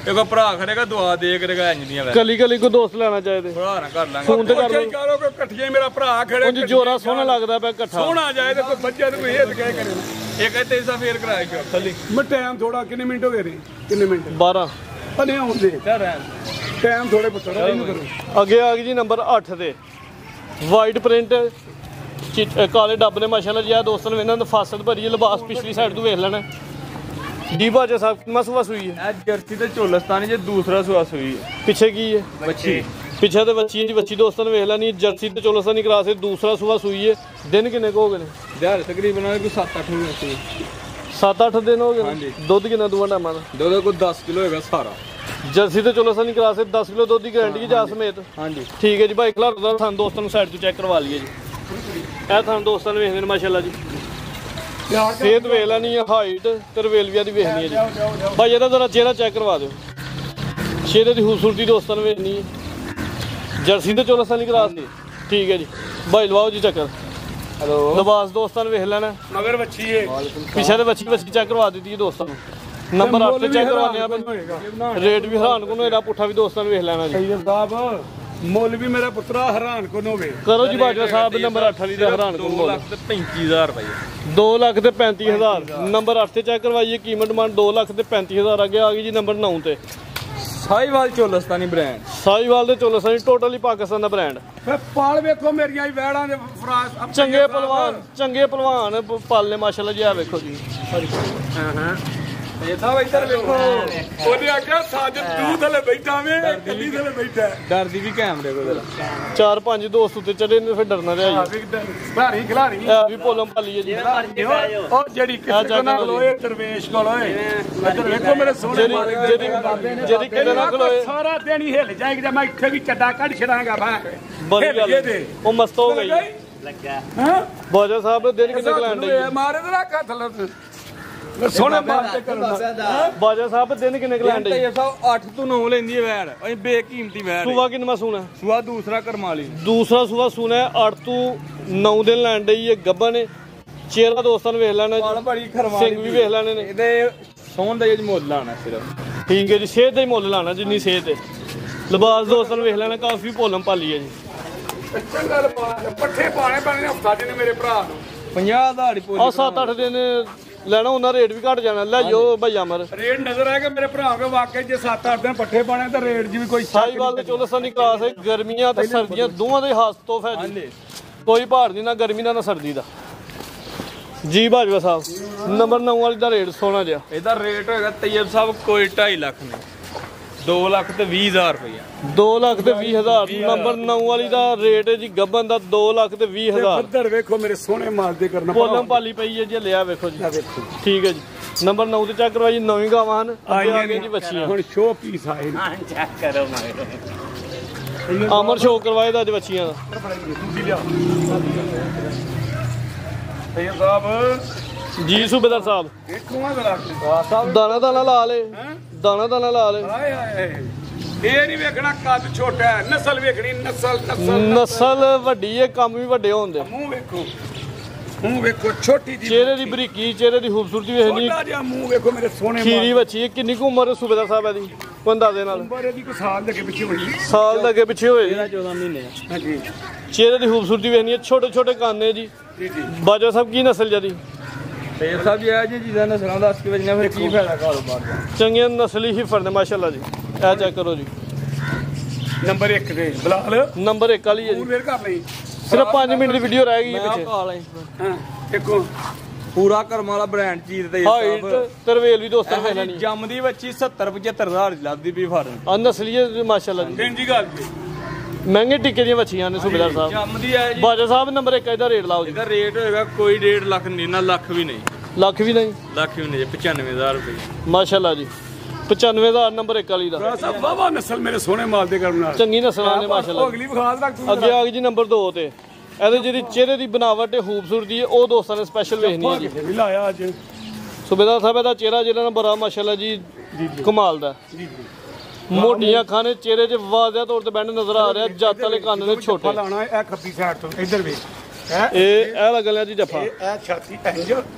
ਦੇਖੋ ਭਰਾ ਖੜੇਗਾ ਦੁਆ ਦੇ ਕਰੇਗਾ ਇੰਜ ਦੀਆਂ ਵੈੜਾਂ ਕਲੀ ਕਲੀ ਕੋ ਦੋਸਤ ਲੈਣਾ ਚਾਹੀਦੇ ਭਰਾ ਨਾ ਕਰ ਲਾਂਗੇ ਫੋਨ ਤੇ ਕਰ ਲਓ। ਕਰੋ ਕਿ ਇਕੱਠੀਆਂ ਮੇਰਾ ਭਰਾ ਖੜੇ ਉਂਝ ਜੋਰਾ ਸੋਹਣਾ ਲੱਗਦਾ ਪਿਆ ਇਕੱਠਾ। ਸੋਹਣਾ ਜਾਏ ਤੇ ਕੋਈ ਬੱਚਿਆਂ ਨੂੰ ਕੋਈ ਇਹ ਕਹਿ ਕਰੇ ਇੱਕ ਤੇ ਇਸਾ ਫੇਰ ਕਰਾਇਆ ਕਿ ਥੱਲੇ ਮੈਂ ਟਾਈਮ ਥੋੜਾ ਕਿੰਨੇ ਮਿੰਟ ਹੋ ਗਏ ਨੇ ਕਿੰਨੇ ਮਿੰਟ 12 ਭਲੇ ਹੁੰਦੇ ਕਰ ਟਾਈਮ ਥੋੜੇ ਪੁੱਤਰ ਇਹਨੂੰ ਕਰੋ ਅੱਗੇ ਆ ਗਈ ਜੀ ਨੰਬਰ 8 ਤੇ ਵਾਈਟ ਪ੍ਰਿੰਟ ਕਾਲੇ ਡੱਬ ਨੇ ਮਾਸ਼ਾਅੱਲਾ ਜੀ। ਆ ਦੋਸਤਾਂ ਨੇ ਇਹਨਾਂ ਨੂੰ ਫਾਸਲ ਭਰੀ ਹੈ, ਲਿਬਾਸ ਪਿਛਲੀ ਸਾਈਡ ਤੋਂ ਵੇਖ ਲੈਣਾ। ਡੀਬਾ ਜੇ ਸਾਹਿਬ ਮਸਵਾ ਸੂਈ ਹੈ ਇਹ ਜਰਸੀ ਤੇ ਚੋਲਸਤਾਨੀ ਜੇ ਦੂਸਰਾ ਸੁਆ ਸੂਈ ਪਿੱਛੇ ਕੀ ਹੈ ਬੱਚੀ ਪਿੱਛੇ ਤੇ ਬੱਚੀ ਹੈ ਜੀ। ਬੱਚੀ ਦੋਸਤਾਂ ਨੇ ਵੇਖ ਲੈਣੀ ਜਰਸੀ ਤੇ ਚੋਲਸਤਾਨ ਨਹੀਂ ਕਰਾ ਸਕਦੇ। ਦੂਸਰਾ ਸੂਆ ਸੂਈ ਹੈ। ਦਿਨ ਕਿੰਨੇ ਕੁ ਹੋ ਗਏ ਨੇ? ਯਾਰ ਤਕਰੀਬਨ ਕੋਈ 7-8 ਮਹੀਨੇ ਸੀ 7-8 ਦਿਨ ਹੋ ਗਏ ਨੇ। ਹਾਂਜੀ। ਦੁੱਧ ਕਿੰਨਾ ਦੂਆ ਟਾਈਮਾਂ ਦਾ? ਦੁੱਧ ਕੋਈ 10 ਕਿਲੋ ਹੈਗਾ ਸਾਰਾ ਜਰਸੀ ਤੇ ਚੋਲਸਤਾਨ ਨਹੀਂ ਕਰਾ ਸਕਦੇ। 10 ਕਿਲੋ ਦੁੱਧ ਦੀ ਗਾਰੰਟੀ ਹੈ ਜਾ ਸਮੇਤ। ਹਾਂਜੀ ਠੀਕ ਹੈ ਜੀ ਭਾਈ ਖਲਾਰ ਦਾ ਤੁਹਾਨੂੰ ਦੋਸਤਾਂ ਨੂੰ ਸਾਈਡ ਤੋਂ ਚੈੱਕ ਕਰਵਾ ਲਈਏ ਜੀ। ਇਹ ਤੁਹਾਨੂੰ ਦੋਸਤਾਂ ਨੇ ਵੇਖਦੇ ਨੇ ਮਾਸ਼ਾਅੱਲਾ ਜੀ। ਸਿਹਤ ਵੇਖ ਲੈਣੀ ਹੈ, ਹਾਈਟ ਤੇ ਰਵੇਲਵੀਆਂ ਦੀ ਵੇਖਣੀ ਹੈ ਜੀ। ਭਾਈ ਇਹਦਾ ਜ਼ਰਾ ਚਿਹਰਾ ਚੈੱਕ ਕਰਵਾ ਦਿਓ। ਚਿਹਰੇ ਦੀ ਖੂਬਸੂਰਤੀ ਦੋਸਤਾਂ ਨੂੰ ਵੇਖਣੀ ਹੈ। ਜਰਸੀ ਤੇ ਚੋਲਸਤਾਨ ਨਹੀਂ ਕਰਾ ਸਕਦੇ। ਠੀਕ ਹੈ ਜੀ ਭਾਈ ਲਵਾਓ ਜੀ ਚੱਕਰ। ਹੈਲੋ ਲਿਬਾਸ ਦੋਸਤਾਂ ਨੇ ਵੇਖ ਲੈਣਾ। ਮਗਰ ਬੱਚੀ ਏ ਪਿੱਛੇ ਦੇ ਬੱਚੀ ਚੈੱਕ ਕਰਵਾ ਦਿੱਤੀ ਹੈ ਦੋਸਤਾਂ ਨੂੰ। ਨੰਬਰ 8 ਤੇ ਚੈੱਕ ਕਰਵਾਉਂਦੇ ਆ। ਰੇਟ ਵੀ ਹੈਰਾਨ ਕੋਲ ਇਹਦਾ ਪੁੱਠਾ ਵੀ ਦੋਸਤਾਂ ਨੂੰ ਵੇਖ ਲੈਣਾ ਜੀ। ਤੈਯਬ ਸਾਹਿਬ ਮੁੱਲ ਵੀ ਮੇਰਾ ਪੁੱਤਰਾ ਹੈਰਾਨ ਕੋ ਹੋਵੇ ਕਰੋ ਜੀ ਬਾਜਵਾ ਸਾਹਿਬ ਨੰਬਰ 8 ਵਾਲੀ ਦਾ ਹੈਰਾਨ ਕੋਲ ਮੁੱਲ 2,35,000 ਰੁਪਏ 2 ਲੱਖ ਤੇ 35,000। ਨੰਬਰ 8 ਤੇ ਚੈੱਕ ਕਰਵਾਈਏ ਕੀਮਤ ਡਿਮਾਂਡ 2 ਲੱਖ ਤੇ 35,000 ਅੱਗੇ ਆ ਗਈ ਜੀ ਨੰਬਰ 9 ਤੇ ਸਾਈਵਾਲ ਚੋਲਸਤਾਨੀ ਬ੍ਰਾਂਡ ਸਾਈਵਾਲ ਦੇ ਚੋਲਸਤਾਨੀ ਟੋਟਲੀ ਪਾਕਿਸਤਾਨ ਦਾ ਬ੍ਰਾਂਡ। ਫੇ ਪਾਲ ਵੇਖੋ ਮੇਰੀਆਂ ਹੀ ਵੈੜਾਂ ਦੇ ਫਰਾਸ ਚੰਗੇ ਪਹਿਲਵਾਨ ਪਾਲਨੇ ਮਾਸ਼ਾਅੱਲਾ ਜੀ। ਆ ਵੇਖੋ ਜੀ ਇਹ ਸਾਹਿਬ ਇੱਧਰ ਵੇਖੋ ਉਹਨੇ ਆਖਿਆ ਸਾਜਦ ਤੂੰ ਥੱਲੇ ਬੈਠਾ ਵੇ ਕੱਲੀ ਥੱਲੇ ਬੈਠਾ ਡਰਦੀ ਵੀ ਕੈਮਰੇ ਕੋਲ 4-5 ਦੋਸਤ ਉੱਤੇ ਚੜੇ ਨੇ ਫਿਰ ਡਰਨਾ ਰਿਹਾ ਜੀ। ਭਾਰੀ ਖਿਲਾੜੀ ਇਹ ਵੀ ਪੋਲਮ ਪਾਲੀ ਹੈ ਜੀ। ਉਹ ਜਿਹੜੀ ਕਿਸੇ ਨਾਲ ਖਲੋਏ ਦਰਵੇਸ਼ ਕੋਲ ਓਏ ਇੱਧਰ ਵੇਖੋ ਮੇਰੇ ਸੋਹਣੇ ਜਿਹੜੀ ਕਿਤੇ ਨਾ ਖਲੋਏ ਸਾਰਾ ਦਿਨ ਹੀ ਹਿੱਲ ਜਾਏਗੀ ਜੇ ਮੈਂ ਇੱਥੇ ਵੀ ਚੱਡਾ ਕੱਢ ਛੜਾਂਗਾ ਬਾਹਰ ਬੜੀ ਗੱਲ ਉਹ ਮਸਤ ਹੋ ਗਈ। ਹਾਂ ਬਾਜਾ ਸਾਹਿਬ ਦਿਨ ਕਿੰਨੇ ਕਲਾਂਡ ਹੈ? ਮਾਰੇ ਤੇ ਰੱਖ ਹੱਥ ਲੱਤ ਸੋਹਣੇ ਮਾਰਦੇ ਕਰਨਾ। ਬਾਜਾ ਸਾਹਿਬ ਦਿਨ ਕਿੰਨੇ ਕਲਾਂਡ ਹੈ? ਇਹ ਸਾਹਿਬ 8 ਤੋਂ 9 ਲੈਂਦੀ ਹੈ ਵੈੜ ਅਸੀਂ ਬੇਕੀਮਤੀ ਵੈੜ ਸੂਆ ਕਿੰਨਾ ਸੂਣਾ? ਸੁਆ ਦੂਸਰਾ ਕਰਮਾਲੀ ਦੂਸਰਾ ਸੂਆ ਸੂਣਾ 8 ਤੋਂ 9 ਦਿਨ ਲੈਣ ਡਈ ਹੈ ਗੱਬਨ ਨੇ। ਚਿਹਰਾ ਦੋਸਤਾਂ ਨੂੰ ਵੇਖ ਲੈਣਾ ਵਾਲ ਜੀ। ਬੜੀ ਖਰਵਾ ਸਿੰਘ ਵੀ ਵੇਖ ਲੈਣੇ ਨੇ। ਇਹਦੇ ਸੋਹਣ ਦਾ ਹੀ ਮੁੱਲ ਲਾਣਾ ਸਿਰਫ। ਠੀਕ ਹੈ ਜੀ ਸਿਹਤ ਦਾ ਹੀ ਮੁੱਲ ਲਾਣਾ ਜਿੰਨੀ ਸਿਹਤ ਹੈ। ਲਿਬਾਸ ਦੋਸਤਾਂ ਨੂੰ ਵੇਖ ਲੈਣਾ ਕਾਫੀ ਭੋਲਮ ਭਾਲੀ ਹੈ ਜੀ। ਚੰਗਾ ਪੱਠੇ ਪਾਣੇ ਪੈਣੇ ਹਫਤਾ ਜੀ ਨੇ ਮੇਰੇ ਭਰਾ ਨੂੰ 50,000 ਹੀ ਆ 7-8 ਦਿਨ ਲੈਣਾ ਉਹਨਾਂ ਰੇਟ ਵੀ ਘਟ ਜਾਣਾ। ਲੈ ਜੋ ਭਈਆ ਮਰ ਰੇਟ ਨਜ਼ਰ ਆ ਕਿ ਮੇਰੇ ਭਰਾ ਕੋ ਵਾਕਈ ਜੇ 7-8 ਦਿਨ ਪੱਠੇ ਪਾਣੇ ਤਾਂ ਰੇਟ ਜੀ ਵੀ ਕੋਈ ਸਾਈਵਾਲ ਦੇ ਚੋਲਸਤਾਨ ਦੀ ਕਲਾਸ ਹੈ। ਗਰਮੀਆਂ ਤੇ ਸਰਦੀਆਂ ਦੋਵਾਂ ਦੇ ਹੱਥ ਤੋਹਫ ਹੈ ਜੀ। ਕੋਈ ਭਾਰ ਨਹੀਂ, ਨਾ ਗਰਮੀ ਦਾ ਨਾ ਸਰਦੀ ਦਾ ਜੀ। ਬਾਜਵਾ ਸਾਹਿਬ ਨੰਬਰ 9 ਵਾਲੀ ਦਾ ਰੇਟ ਸੋਹਣਾ ਜਿਹਾ। ਇਹਦਾ ਰੇਟ ਹੋਏਗਾ ਤੈਯਬ ਸਾਹਿਬ ਕੋਈ 2.5 ਲੱਖ ਨਹੀਂ 2 ਲੱਖ ਤੇ 20,000 ਰੁਪਇਆ 2 ਲੱਖ ਤੇ 20,000। ਨੰਬਰ 9 ਵਾਲੀ ਦਾ ਰੇਟ ਹੈ ਜੀ ਗੱਬਨ ਦਾ 2 ਲੱਖ ਤੇ 20,000। ਇੱਧਰ ਵੇਖੋ ਮੇਰੇ ਸੋਹਣੇ ਮਾਲ ਦੇ ਕਰਨਾ ਪੋਲਮ ਪਾਲੀ ਪਈ ਹੈ ਜੀ। ਲਿਆ ਵੇਖੋ ਜੀ। ਠੀਕ ਹੈ ਜੀ ਨੰਬਰ 9 ਤੇ ਚੈੱਕ ਕਰਵਾਈ। ਨਵੀਂ ਗਾਵਾਂ ਹਨ ਅੱਗੇ ਆ ਗਏ ਜੀ ਬੱਚੀਆਂ। ਹੁਣ ਸ਼ੋ ਪੀਸ ਆਏ ਨੇ। ਹਾਂ ਚੈੱਕ ਕਰੋ ਮਗਰ ਅਮਰ ਸ਼ੋਅ ਕਰਵਾਏ ਦਾ ਅੱਜ ਬੱਚੀਆਂ ਦਾ। ਤੁਸੀਂ ਲਿਆ ਤਈਬ ਸਾਹਿਬ ਜੀ ਸੂਬੇਦਾਰ ਸਾਹਿਬ ਦੇਖੋ ਆ ਜ਼ਰਾ ਦਾਣਾ ਦਾਣਾ ਲਾ ਲੇ ਦਾਣਾ ਦਾਣਾ ਲਾ ਲੇ ਹਾਏ ਹਾਏ ਇਹ ਨਹੀਂ ਵੇਖਣਾ ਕੱਦ ਛੋਟਾ ਹੈ ਨਸਲ ਵੇਖਣੀ ਨਸਲ ਨਸਲ ਵੱਡੀ ਹੈ ਕੰਮ ਵੀ ਵੱਡੇ ਹੁੰਦੇ ਮੂੰਹ ਵੇਖੋ ਛੋਟੀ ਜੀ ਚਿਹਰੇ ਦੀ ਬਰੀਕੀ ਚਿਹਰੇ ਦੀ ਖੂਬਸੂਰਤੀ ਵੇਖਣੀ ਛੋਟਾ ਜਿਹਾ ਮੂੰਹ ਵੇਖੋ ਮੇਰੇ ਸੋਹਣੇ ਖੀਰੀ ਬੱਚੀ ਹੈ ਕਿੰਨੀ ਕੁ ਉਮਰ ਹੈ ਸੂਬੇਦਾਰ ਸਾਹਿਬ ਇਹਦੀ ਕੋਈ ਅੰਦਾਜ਼ੇ ਨਾਲ ਉਮਰ ਇਹਦੀ ਕੋਈ ਸਾਲ ਦੇ ਅੱਗੇ ਪਿੱਛੇ ਹੋਈ ਸਾਲ ਦੇ ਅੱਗੇ ਪਿੱਛੇ ਹੋਏ 14 ਮਹੀਨੇ ਹਾਂਜੀ ਚਿਹਰੇ ਦੀ ਖੂਬਸੂਰਤੀ ਵੇਖਣੀ ਹੈ ਛੋਟੇ ਛੋਟੇ ਕੰਨ ਨੇ ਜੀ ਜੀ ਜੀ ਬਾਜਵਾ ਸਾਹਿਬ ਕੀ ਨਸਲ ਜਦੀ ਤੇ ਸਾਹਿਬ ਜੀ ਇਹ ਜੀ ਚੀਜ਼ਾਂ ਨਸਲਾਂ ਦੱਸ ਕੇ ਵਜਣਾ ਫਿਰ ਕੀ ਫਾਇਦਾ ਕਾਰੋਬਾਰ ਦਾ ਚੰਗੀਆਂ ਨਸਲੀ ਹਿਫਰ ਨੇ ਮਾਸ਼ਾਅੱਲਾ ਜੀ ਇਹ ਚੈੱਕ ਕਰੋ ਜੀ ਨੰਬਰ 1 ਤੇ ਬਲਾਲ ਨੰਬਰ 1 ਵਾਲੀ ਹੈ ਜੀ ਪੂਰ ਵੇਰ ਕਰ ਲਈ ਸਿਰਫ 5 ਮਿੰਟ ਦੀ ਵੀਡੀਓ ਰਹਿ ਗਈ ਹੈ ਪਿੱਛੇ ਹਾਂ ਦੇਖੋ ਪੂਰਾ ਕਰਮ ਵਾਲਾ ਬ੍ਰਾਂਡ ਚੀਜ਼ ਤੇ ਹਾਈਟ ਤਰਵੇਲ ਵੀ ਦੋਸਤਾਂ ਨੇ ਲੈਣੀ ਜੰਮਦੀ ਬੱਚੀ 70 75 ਹਜ਼ਾਰ ਦੀ ਲੱਭਦੀ ਪਈ ਫਾਰਮ ਆ ਨਸਲੀਅਤ ਮਾਸ਼ਾਅੱਲਾ ਜੀ ਇੰਜੀ ਗੱਲ ਜੀ ਮਹਿੰਗੇ ਟਿੱਕੇ ਦੀਆਂ ਬੱਚੀਆਂ ਨੇ ਸੂਬੇਦਾਰ ਸਾਹਿਬ ਜੰਮਦੀ ਹੈ ਜੀ ਬਾਜਵਾ ਸਾਹਿਬ ਨੰਬਰ 1 ਇਹਦਾ ਰੇਟ ਲਾਓ ਜੀ ਇਹਦਾ ਰੇਟ ਹੋਏਗਾ ਕੋਈ 1.5 ਲੱਖ ਨਹੀਂ ਨਾ ਲੱਖ ਵੀ ਨਹੀਂ ਲੱਖ ਵੀ ਨਹੀਂ ਲੱਖ ਵੀ ਨਹੀਂ 95000 ਰੁਪਏ ਮਾਸ਼ਾਅੱਲਾ ਜੀ 95000 ਨੰਬਰ 1 ਵਾਲੀ ਦਾ ਬੜਾ ਸਾਹਿਬ ਵਾਵਾ ਨਸਲ ਮੇਰੇ ਸੋਹਣੇ ਮਾਲ ਦੇ ਕਰਨ ਨਾਲ ਚੰਗੀ ਨਸਲਾਂ ਨੇ ਮਾਸ਼ਾਅੱਲਾ ਅਗਲੀ ਵਿਖਾਲ ਰੱਖ ਤੂੰ ਅੱਗੇ ਆ ਗਈ ਜੀ ਨੰਬਰ 2 ਤੇ ਇਹਦੇ ਜਿਹੜੀ ਚਿਹਰੇ ਦੀ ਬਣਾਵਟ ਤੇ ਖੂਬਸੂਰਤੀ ਹੈ ਉਹ ਦੋਸਤਾਂ ਨੇ ਸਪੈਸ਼ਲ ਵੇਖਣੀ ਹੈ ਜੀ ਵੀ ਲਾਇਆ ਅੱਜ ਸੂਬੇਦਾਰ ਸਾਹਿਬ ਦਾ ਚਿਹਰਾ ਜਿਹੜਾ ਨਾ ਬੜਾ ਮਾਸ਼ਾਅੱਲਾ ਜੀ ਕਮਾਲ ਦਾ ਜੀ ਜੀ ਮੋਟੀਆਂ ਅੱਖਾਂ ਨੇ ਚਿਹਰੇ 'ਚ ਵਾਜ਼ਿਆ ਤੌਰ ਤੇ ਬੈਂਡ ਨਜ਼ਰ ਆ ਰਿਹਾ ਜੱਤ ਵਾਲੇ ਕੰਨ ਨੇ ਛੋਟੇ ਲਾਣਾ ਇਹ ਖੱਬੀ ਸਾਈਡ ਤੋਂ ਇੱਧਰ ਵੇਖ ਇਹ ਲੱਗ ਲਿਆ ਜੀ ਜੱਫਾ ਇਹ ਛਾਤੀ ਇੰਜ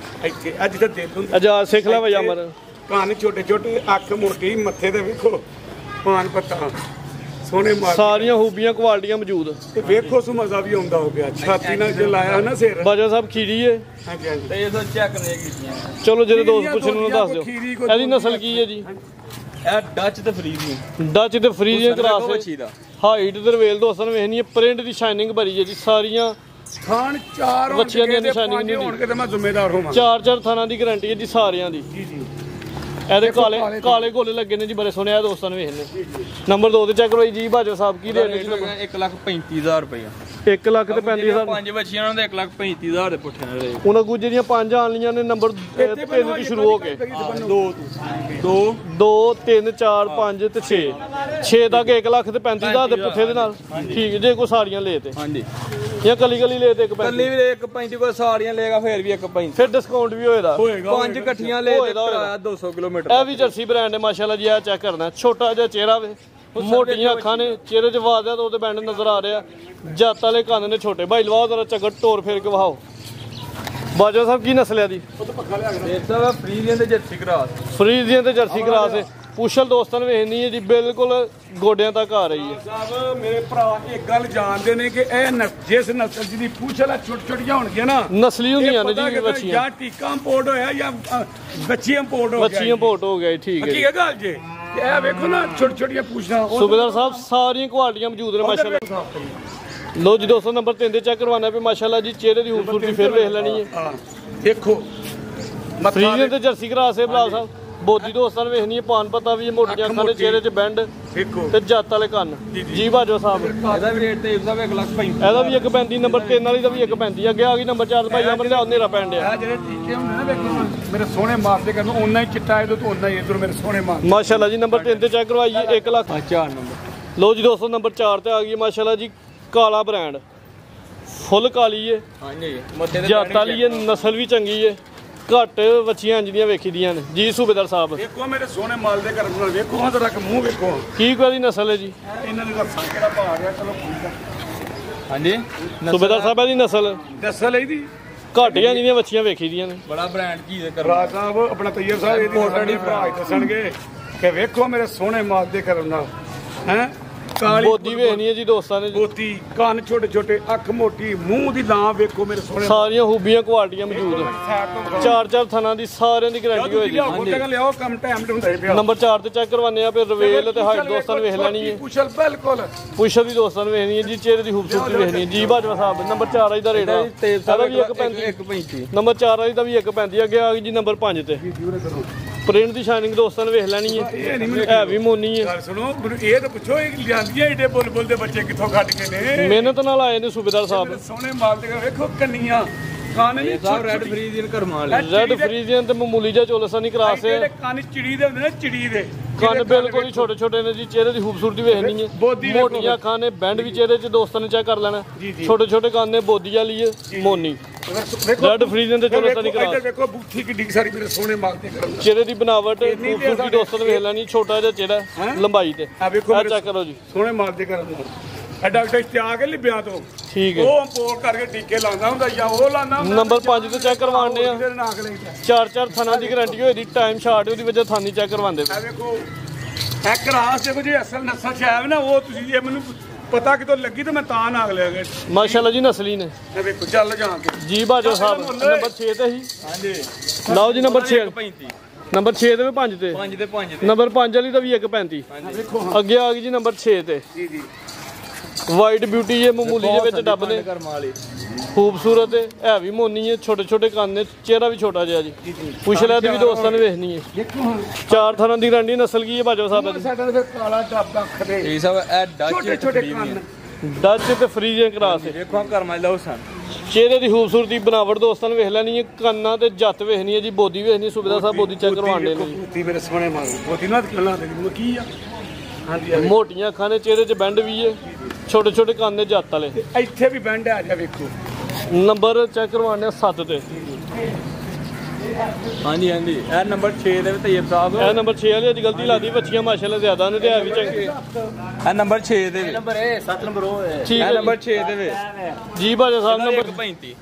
ਇੱਥੇ ਅੱਜ ਤੇ ਦਿਲ ਹੁੰਦਾ ਆਜ਼ਾਦ ਸਿੱਖ ਲੈ ਵਜਾ ਮਰ ਕੰਨ ਛੋਟੇ ਛੋਟੇ ਅੱਖ ਮੋਟੀ ਮੱਥੇ ਤੇ ਵੇਖੋ ਪਾਨ ਪੱਤਾ ਸੋਹਣੇ ਮਾਰ ਸਾਰੀਆਂ ਖੂਬੀਆਂ ਕੁਆਲਟੀਆਂ ਮੌਜੂਦ ਤੇ ਵੇਖੋ ਸੋ ਮਜ਼ਾ ਵੀ ਆਉਂਦਾ ਹੋ ਗਿਆ ਛਾਤੀ ਨਾਲ ਜੇ ਲਾਇਆ ਨਾ ਸਿਰ ਬਾਜਵਾ ਸਾਹਿਬ ਖੀਰੀ ਏ ਹਾਂਜੀ ਹਾਂਜੀ ਤੇ ਇਹ ਤਾਂ ਚੈੱਕ ਨਹੀਂ ਕੀਤੀਆਂ ਚਲੋ ਜਿਹੜੇ ਦੋਸਤ ਪੁੱਛਣ ਨੂੰ ਦੱਸ ਦਿਓ ਇਹਦੀ ਨਸਲ ਕੀ ਹੈ ਜੀ ਇਹ ਡੱਚ ਤੇ ਫਰੀਜ਼ੀਅਨ ਡੱਚ ਤੇ ਫਰੀਜ਼ੀਅਨ ਕਰਾਸ ਬੱਚੀ ਦਾ ਹਾਈਟ ਦਰਵੇਲ ਦੋਸਤਾਂ ਨੂੰ ਵੇਖਣੀ ਹੈ ਪ੍ਰਿੰਟ ਦੀ ਸ਼ਾਈਨਿੰਗ ਭਰੀ ਹੈ ਜੀ ਸਾਰੀਆਂ ਖਾਣ ਚਾਰ ਬੱਚਿਆਂ ਦੀ ਨਿਸ਼ਾਨੀ ਨਹੀਂ ਹੁੰਦੀ। ਹੋਣਗੇ ਤੇ ਮੈਂ ਜ਼ਿੰਮੇਦਾਰ ਹੋਵਾਂ ਚਾਰ ਥਾਨਾਂ ਦੀ ਗਾਰੰਟੀ ਹੈ ਜੀ ਸਾਰਿਆਂ ਦੀ ਜੀ ਜੀ ਇਹਦੇ ਕਾਲੇ ਗੋਲੇ ਲੱਗੇ ਨੇ ਜੀ ਬੜੇ ਸੋਹਣੇ ਆ ਦੋਸਤਾਂ ਨੂੰ ਵੇਖਣੇ ਨੰਬਰ 2 ਤੇ ਚੈੱਕ ਕਰੋ ਜੀ ਬਾਜਵਾ ਸਾਹਿਬ ਕੀ ਰੇਟ ਹੈ 1,35,000 ਰੁਪਏ 1 ਲੱਖ ਤੇ 35,000 ਪੰਜ ਬੱਚੀਆਂ ਉਹਨਾਂ ਦੇ 1,35,000 ਦੇ ਪੁੱਠੇ ਨਾਲ ਰਹੇ ਉਹਨਾਂ ਗੁੱਜੇ ਦੀਆਂ 5 ਆਣ ਲੀਆਂ ਨੇ ਨੰਬਰ 3 ਤੋਂ ਸ਼ੁਰੂ ਹੋ ਕੇ 2 3 4 5 ਤੇ 6 6 ਤੱਕ 1 ਲੱਖ ਤੇ 35,000 ਦੇ ਪੁੱਠੇ ਦੇ ਨਾਲ ਠੀਕ ਜੇ ਕੋਈ ਸਾਰੀਆਂ ਲੇ ਤੇ ਹਾਂਜੀ ਜਾਂ ਕਲੀ ਲੈ ਤੇ 1 ਕੱਲੀ ਵੀ 1,35 ਕੋਈ ਸਾਰੀਆਂ ਲੇਗਾ ਫਿਰ ਵੀ 1,35 ਫਿਰ ਡਿਸਕਾਊਂਟ ਵੀ ਹੋਏਗਾ ਪੰਜ ਇਕੱਠੀਆਂ ਲੈ ਤੇ ਕਿਰਾਇਆ 200 ਕਿਲੋਮੀਟਰ ਇਹ ਵੀ ਜਰਸੀ ਬ੍ਰਾਂਡ ਹੈ ਮਾਸ਼ਾਅੱਲਾ ਜੀ। ਇਹ ਚੈੱਕ ਕਰਨਾ ਛੋਟਾ ਜਿਹਾ ਚਿਹਰਾ ਵੇ ਮੋਟੀਆਂ ਅੱਖਾਂ ਨੇ ਚਿਹਰੇ 'ਚ ਵਾਜ਼ਿਆ ਤੋਂ ਤੇ ਬੈਂਡ ਨਜ਼ਰ ਆ ਰਿਹਾ ਜੱਤ ਵਾਲੇ ਕੰਨ ਨੇ ਛੋਟੇ ਭਾਈ ਲਵਾਓ ਜ਼ਰਾ ਚੱਕਰ ਟੋਰ ਫੇਰ ਕੇ ਵਹਾਓ ਬਾਜਵਾ ਸਾਹਿਬ ਕੀ ਨਸਲ ਹੈ ਦੀ ਦੇਖ ਸਾਹਿਬ ਫਰੀਜ਼ੀਅਨ ਤੇ ਜਰਸੀ ਕਰਾਸ ਫਰੀਜ਼ੀਅਨ ਤੇ ਜਰਸੀ ਕਰਾਸ ਹੈ ਪੁਸ਼ਲ ਦੋਸਤਾਂ ਨੂੰ ਵੇਖਣੀ ਹੈ ਜੀ ਬਿਲਕੁਲ ਗੋਡਿਆਂ ਤੱਕ ਆ ਰਹੀ ਹੈ ਸਾਹਿਬ ਮੇਰੇ ਭਰਾ ਇੱਕ ਗੱਲ ਜਾਣਦੇ ਨੇ ਕਿ ਇਹ ਜਿਸ ਨਸਲ ਦੀ ਪੂਛ ਵਾਲਾ ਛੋਟੀ ਛੋਟੀਆਂ ਹੋਣਗੀਆਂ ਨਾ ਨਸਲੀ ਹੁੰਦੀਆਂ ਨੇ ਜੀ ਬੱਚੀਆਂ ਜਾਂ ਟੀਕਾ ਇੰਪੋਰਟ ਹੋਇਆ ਜਾਂ ਬੱਚੀ ਇੰਪੋਰਟ ਹੋ ਗਿਆ ਬੱਚੀਆਂ ਇੰਪੋਰਟ ਹੋ ਗਿਆ ਠੀਕ ਹੈ ਕੀ ਹੈ ਗੱਲ ਜੀ ਇਹ ਵੇਖੋ ਨਾ ਛੋਟੀ ਛੋਟੀਆਂ ਪੂਛਾਂ ਸੂਬੇਦਾਰ ਸਾਹਿਬ ਸਾਰੀਆਂ ਕੁਆਲਟੀਆਂ ਮੌਜੂਦ ਨੇ ਮਾਸ਼ਾਅੱਲਾ ਲੋ ਜੀ 200 ਨੰਬਰ 3 ਤੇ ਚੈੱਕ ਕਰਵਾਉਣਾ ਪਏ ਮਾਸ਼ਾਅੱਲਾ ਜੀ ਚਿਹਰੇ ਦੀ ਖੂਬਸੂਰਤੀ ਫਿਰ ਵੇਖ ਲੈਣੀ ਹੈ ਹਾਂ ਦੇਖੋ ਫਰੀਜ਼ੀਅਨ ਤੇ ਜਰਸੀ ਕਰਾਸ ਹੈ ਬਲਾਲ ਸਾਹਿਬ ਬੋਦੀ ਦੋਸਤਾਂ ਨੂੰ ਵੇਖਣੀ ਹੈ ਪਾਨ ਪਤਾ ਵੀ ਮੋਟੀਆਂ ਅੱਖਾਂ ਦੇ ਚਿਹਰੇ 'ਚ ਬੈਂਡ ਦੇਖੋ ਤੇ ਜੱਤ ਵਾਲੇ ਕੰਨ ਜੀ ਬਾਜਵਾ ਸਾਹਿਬ ਇਹਦਾ ਵੀ ਰੇਟ ਤੇ ਸਾਹਿਬ 1,35,000 ਇਹਦਾ ਵੀ 1.35 ਨੰਬਰ 3 ਵਾਲੀ ਦਾ ਵੀ 1.35 ਅੱਗੇ ਆ ਗਈ ਨੰਬਰ 4 ਭਾਈ ਅਮਰ ਲਿਆਓ ਨੇਰਾ ਪੈਣ ਡਿਆ ਆ ਜਿਹੜੇ ਟੀਕੇ ਹੁੰਦੇ ਨਾ ਵੇਖੋ ਮੇਰੇ ਸੋਹਣੇ ਮਾਰਦੇ ਕਰਨ ਉਹਨਾਂ ਹੀ ਚਿੱਟਾ ਇਹਦੇ ਤੋਂ ਉਹਨਾਂ ਹੀ ਇਧਰ ਮੇਰੇ ਸੋਹਣੇ ਮਾਰ ਮਾਸ਼ਾਅੱਲਾ ਜੀ ਨੰਬਰ 3 ਤੇ ਚੈੱਕ ਕਰਵਾਈਏ 1 ਲੱਖ 4 ਨੰਬਰ ਲੋ ਜੀ ਦੋਸਤੋ ਨੰਬਰ 4 ਤੇ ਆ ਗਈ ਮਾਸ਼ਾਅੱਲਾ ਜੀ ਕਾਲਾ ਬ੍ਰਾਂਡ ਫੁੱਲ ਕਾਲੀ ਏ ਹਾਂਜੀ ਮੱਥੇ ਤੇ ਜੱਤ ਵਾਲੀ ਏ ਨਸਲ ਵੀ ਚੰਗੀ ਏ ਘੱਟ ਬੱਚੀਆਂ ਇੰਜਦੀਆਂ ਵੇਖੀ ਦੀਆਂ ਨੇ ਜੀ ਸੂਬੇਦਾਰ ਸਾਹਿਬ ਵੇਖੋ ਮੇਰੇ ਸੋਹਣੇ ਮਾਲ ਦੇ ਕਰਨ ਨਾਲ ਵੇਖੋ ਹਾਂ ਜਰਾ ਮੂੰਹ ਵੇਖੋ ਕੀ ਕੋਈ ਨਸਲ ਹੈ ਜੀ ਇਹਨਾਂ ਦੇ ਰੱਸਾਂ ਕਿਹੜਾ ਪਾ ਗਿਆ ਚਲੋ ਠੀਕ ਆ ਹਾਂਜੀ ਸੂਬੇਦਾਰ ਸਾਹਿਬ ਦੀ ਨਸਲ ਦੱਸਲ ਇਹਦੀ ਘੱਟ ਜਾਂ ਜਿਹੜੀਆਂ ਬੱਚੀਆਂ ਵੇਖੀ ਦੀਆਂ ਨੇ ਬੜਾ ਬ੍ਰਾਂਡ ਚੀਜ਼ ਕਰ ਭਰਾ ਸਾਹਿਬ ਆਪਣਾ ਤਈਅਬ ਸਾਹਿਬ ਇਹਦੀ ਮੋਟੜੀ ਭਰਾ ਹੀ ਦੱਸਣਗੇ ਕਿ ਵੇਖੋ ਮੇਰੇ ਸੋਹਣੇ ਮਾਲ ਦੇ ਕਰਨ ਨਾਲ ਹੈ ਕਾਲੀ ਬੋਦੀ ਵੇਖਣੀ ਹੈ ਜੀ ਦੋਸਤਾਂ ਨੇ ਬੋਤੀ ਕੰਨ ਛੋਟੇ ਛੋਟੇ ਅੱਖ ਮੋਟੀ ਮੂੰਹ ਦੀ ਲਾਂ ਵੇਖੋ ਮੇਰੇ ਸੋਹਣੇ ਸਾਰੀਆਂ ਖੂਬੀਆਂ ਕੁਆਲਟੀਆਂ ਮੌਜੂਦ 4 ਥਾਨਾਂ ਦੀ ਸਾਰਿਆਂ ਦੀ ਗਾਰੰਟੀ ਹੋਏਗੀ ਲਿਆਓ ਕੰਮ ਟਾਈਮ ਤੇ ਹੁੰਦਾ ਹੀ ਪਿਆ ਨੰਬਰ 4 ਤੇ ਚੈੱਕ ਕਰਵਾਉਂਦੇ ਆ ਫਿਰ ਰਵੇਲ ਤੇ ਹਾਈਟ ਦੋਸਤਾਂ ਨੂੰ ਵੇਖ ਲੈਣੀ ਹੈ ਕੁਸ਼ਲ ਬਿਲਕੁਲ ਪੁਸ਼ਲ ਦੀ ਦੋਸਤਾਂ ਨੂੰ ਵੇਖਣੀ ਹੈ ਜੀ ਚਿਹਰੇ ਦੀ ਖੂਬਸੂਰਤੀ ਵੇਖਣੀ ਹੈ ਜੀ ਬਾਜਵਾ ਸਾਹਿਬ ਨੰਬਰ 4 ਦਾ ਰੇਟ ਆ ਇਹਦਾ ਵੀ 1.35 ਨੰਬਰ 4 ਦਾ ਵੀ 1.35 ਅੱਗੇ ਆ ਗਈ ਜੀ ਨੰਬਰ 5 ਤੇ ਪ੍ਰਿੰਟ ਦੀ ਸ਼ਾਈਨਿੰਗ ਦੋਸਤਾਂ ਨੂੰ ਵੇਖ ਲੈਣੀ ਹੈ ਹੈ ਵੀ ਮੋਨੀ ਹੈ ਗੱਲ ਸੁਣੋ ਮੈਨੂੰ ਇਹ ਤਾਂ ਪੁੱਛੋ ਇਹ ਲਿਆਂਦੀਆਂ ਏਡੇ ਬੁਲਬੁਲ ਦੇ ਬੱਚੇ ਕਿੱਥੋਂ ਕੱਢ ਕੇ ਨੇ ਮਿਹਨਤ ਨਾਲ ਆਏ ਨੇ ਸੂਬੇਦਾਰ ਸਾਹਿਬ ਸੋਹਣੇ ਮਾਲ ਦੇ ਵੇਖੋ ਕੰਨੀਆਂ ਕੰਨ ਨਹੀਂ ਸਾਹਿਬ ਰੈਡ ਫਰੀਜ਼ੀਅਨ ਕਰਮਾਲ ਰੈਡ ਫਰੀਜ਼ੀਅਨ ਤੇ ਮਾਮੂਲੀ ਜਿਹਾ ਚੋਲਸਾਂ ਨਹੀਂ ਕਰਾਸ ਹੈ ਜਿਹੜੇ ਕੰਨ ਚਿੜੀ ਦੇ ਹੁੰਦੇ ਨੇ ਚਿੜੀ ਦੇ ਕੰਨ ਬਿਲਕੁਲ ਹੀ ਛੋਟੇ ਛੋਟੇ ਨੇ ਜੀ ਚਿਹਰੇ ਦੀ ਖੂਬਸੂਰਤੀ ਵੇਖਣੀ ਹੈ ਮੋਟੀਆਂ ਅੱਖਾਂ ਨੇ ਬੈਂਡ ਵੀ ਚਿਹਰੇ 'ਚ ਦੋਸਤਾਂ ਨੇ ਚੈੱਕ ਕਰ ਲੈਣਾ ਛੋਟੇ ਛੋਟੇ ਕੰਨ ਨੇ ਬੋਦੀ ਵਾਲੀ ਹੈ ਮੋਨੀ ਰੈਡ ਫਰੀਜ਼ਨ ਤੇ ਚੋਲਸਤਾਨੀ ਕਰਾਸ। ਇੱਧਰ ਵੇਖੋ ਬੂਥੀ ਕਿੱਡੀ ਸਾਰੀ ਮੇਰੇ ਸੋਹਣੇ ਮਾਲ ਤੇ ਕਰਨ ਚਿਹਰੇ ਦੀ ਬਣਾਵਟ ਖੂਬਸੂਰਤੀ ਦੋਸਤਾਂ ਨੇ ਵੇਖ ਲੈਣੀ, ਛੋਟਾ ਜਿਹਾ ਚਿਹਰਾ ਲੰਬਾਈ ਤੇ ਆ ਵੇਖੋ ਚੈੱਕ ਕਰੋ ਜੀ, ਸੋਹਣੇ ਮਾਲ ਤੇ ਕਰਨ ਇਹ ਡਾਕਟਰ ਤਿਆਗ ਕੇ ਲਿਬਿਆਂ ਤੋਂ ਠੀਕ ਹੈ। ਉਹ ਪੋਲ ਕਰਕੇ ਟੀਕੇ ਲਾਉਂਦਾ ਹੁੰਦਾ ਜਾਂ ਉਹ ਲਾਉਂਦਾ ਹੁੰਦਾ। ਨੰਬਰ 5 ਤੇ ਚੈੱਕ ਕਰਵਾਉਂਦੇ ਆ, 4 ਥਾਨਾਂ ਦੀ ਗਾਰੰਟੀ ਹੋਈ ਦੀ, ਟਾਈਮ ਸ਼ਾਰਟ ਉਹਦੀ ਵਜ੍ਹਾ ਥਾਨੀ ਚੈੱਕ ਕਰਵਾਉਂਦੇ। ਆ ਵੇਖੋ ਇਹ ਕਰਾਸ ਦੇਖੋ ਜੀ ਅਸਲ ਨਸਲ ਚ ਆਇਆ ਨਾ ਉਹ ਤੁਸੀਂ ਜੇ ਮੈਨੂੰ ਪਤਾ ਕਿਤੋਂ ਲੱਗੀ ਤਾਂ ਮੈਂ ਤਾਂ ਨਾਗ ਲਿਆ ਗਿਆ। ਮਾਸ਼ਾਅੱਲਾ ਜੀ ਨਸਲੀ ਨੇ। ਇਹ ਵੇਖੋ ਚੱਲ ਜਾ ਕੇ ਜੀ ਬਾਜੋ ਸਾਹਿਬ ਨੰਬਰ 6 ਤੇ ਹੀ। ਹਾਂਜੀ ਲਓ ਜੀ ਨੰਬਰ 6 35 ਨੰਬਰ 6 ਤੇ 5 ਤੇ 5 ਤੇ 5 ਨੰਬਰ 5 ਵਾਲੀ ਦਾ ਵੀ 135। ਵੇਖੋ ਅੱਗੇ ਆ ਗਈ ਜੀ ਨੰਬਰ 6 ਤੇ ਜੀ ਜੀ ਵਾਈਟ ਬਿਊਟੀ ਜੇ ਮਾਮੂਲੀ ਜਿਹੇ ਵਿੱਚ ਡੱਬ ਨੇ, ਖੂਬਸੂਰਤ ਹੈ ਵੀ ਮੋਨੀ ਹੈ, ਛੋਟੇ ਛੋਟੇ ਕੰਨ ਨੇ, ਚਿਹਰਾ ਵੀ ਛੋਟਾ ਜਿਹਾ ਜੀ। ਪੁੱਛ ਲਿਆ ਤੇ ਵੀ ਦੋਸਤਾਂ ਨੇ ਵੇਖਣੀ ਹੈ। ਦੇਖੋ ਹੁਣ 4 ਥਾਨਾਂ ਦੀ ਗਾਰੰਟੀ। ਨਸਲ ਕੀ ਹੈ ਬਾਜੋ ਸਾਹਿਬ ਦੀ? ਸਾਡਾ ਤੇ ਕਾਲਾ ਡੱਬ ਅੱਖ ਦੇ ਇਹ ਸਭ ਇਹ ਡੱਚ ਛੋਟੇ ਛੋਟੇ ਕੰਨ ਡੱਚ ਤੇ ਫਰੀਜ਼ਨ ਕਰਾਸ ਹੈ। ਵੇਖੋ ਕਰਮਾ ਲਓ ਸਨ। ਚਿਹਰੇ ਦੀ ਖੂਬਸੂਰਤੀ ਬਣਾਵਟ ਦੋਸਤਾਂ ਨੇ ਵੇਖ ਲੈਣੀ ਹੈ, ਕੰਨਾਂ ਤੇ ਜੱਤ ਵੇਖਣੀ ਹੈ ਜੀ, ਬੋਦੀ ਵੇਖਣੀ। ਸੁਬੇਦਾਰ ਸਾਹਿਬ ਬੋਦੀ ਚੈੱਕ ਕਰਵਾਉਂਦੇ ਨੇ ਜੀ। ਬੂਤੀ ਮੇਰੇ ਸੋਹਣੇ ਮਾਲ ਬੋਤੀ ਨਾਲ ਕਿੰਨਾ ਦੇ ਕੀ ਆ। ਹਾਂਜੀ ਮੋਟੀਆਂ ਅੱਖਾਂ ਨੇ, ਚਿਹਰੇ 'ਚ ਬੈਂਡ ਵੀ ਹੈ, ਛੋਟੇ ਛੋਟੇ ਕੰਨ ਨੇ ਜੱਤ ਵਾਲੇ। ਇੱਥੇ ਵੀ ਬੈਂਡ ਆ ਜਾ ਵੇਖੋ। ਨੰਬਰ ਚੈੱਕ ਕਰਵਾਉਂਦੇ 7 ਤੇ। ਹਾਂਜੀ ਹਾਂਜੀ ਇਹ ਨੰਬਰ 6 ਦੇ ਤਈਬ ਸਾਹਿਬ। ਇਹ ਨੰਬਰ 6 ਵਾਲੀ ਅੱਜ ਗਲਤੀ ਲਾਦੀ, ਬੱਚੀਆਂ ਮਾਸ਼ਾਅੱਲਾ ਜ਼ਿਆਦਾ ਨੇ ਤੇ ਹੈ ਵੀ ਚੰਗੇ। ਇਹ ਨੰਬਰ 6 ਦੇ ਵੀ। ਨੰਬਰ 7 ਨੰਬਰ ਉਹ ਹੈ ਠੀਕ ਇਹ ਹੈ ਨੰਬਰ 6 ਦੇ ਵੀ। ਜੀ ਬਾਜਾ ਸਾਹਿਬ ਨੰਬਰ 35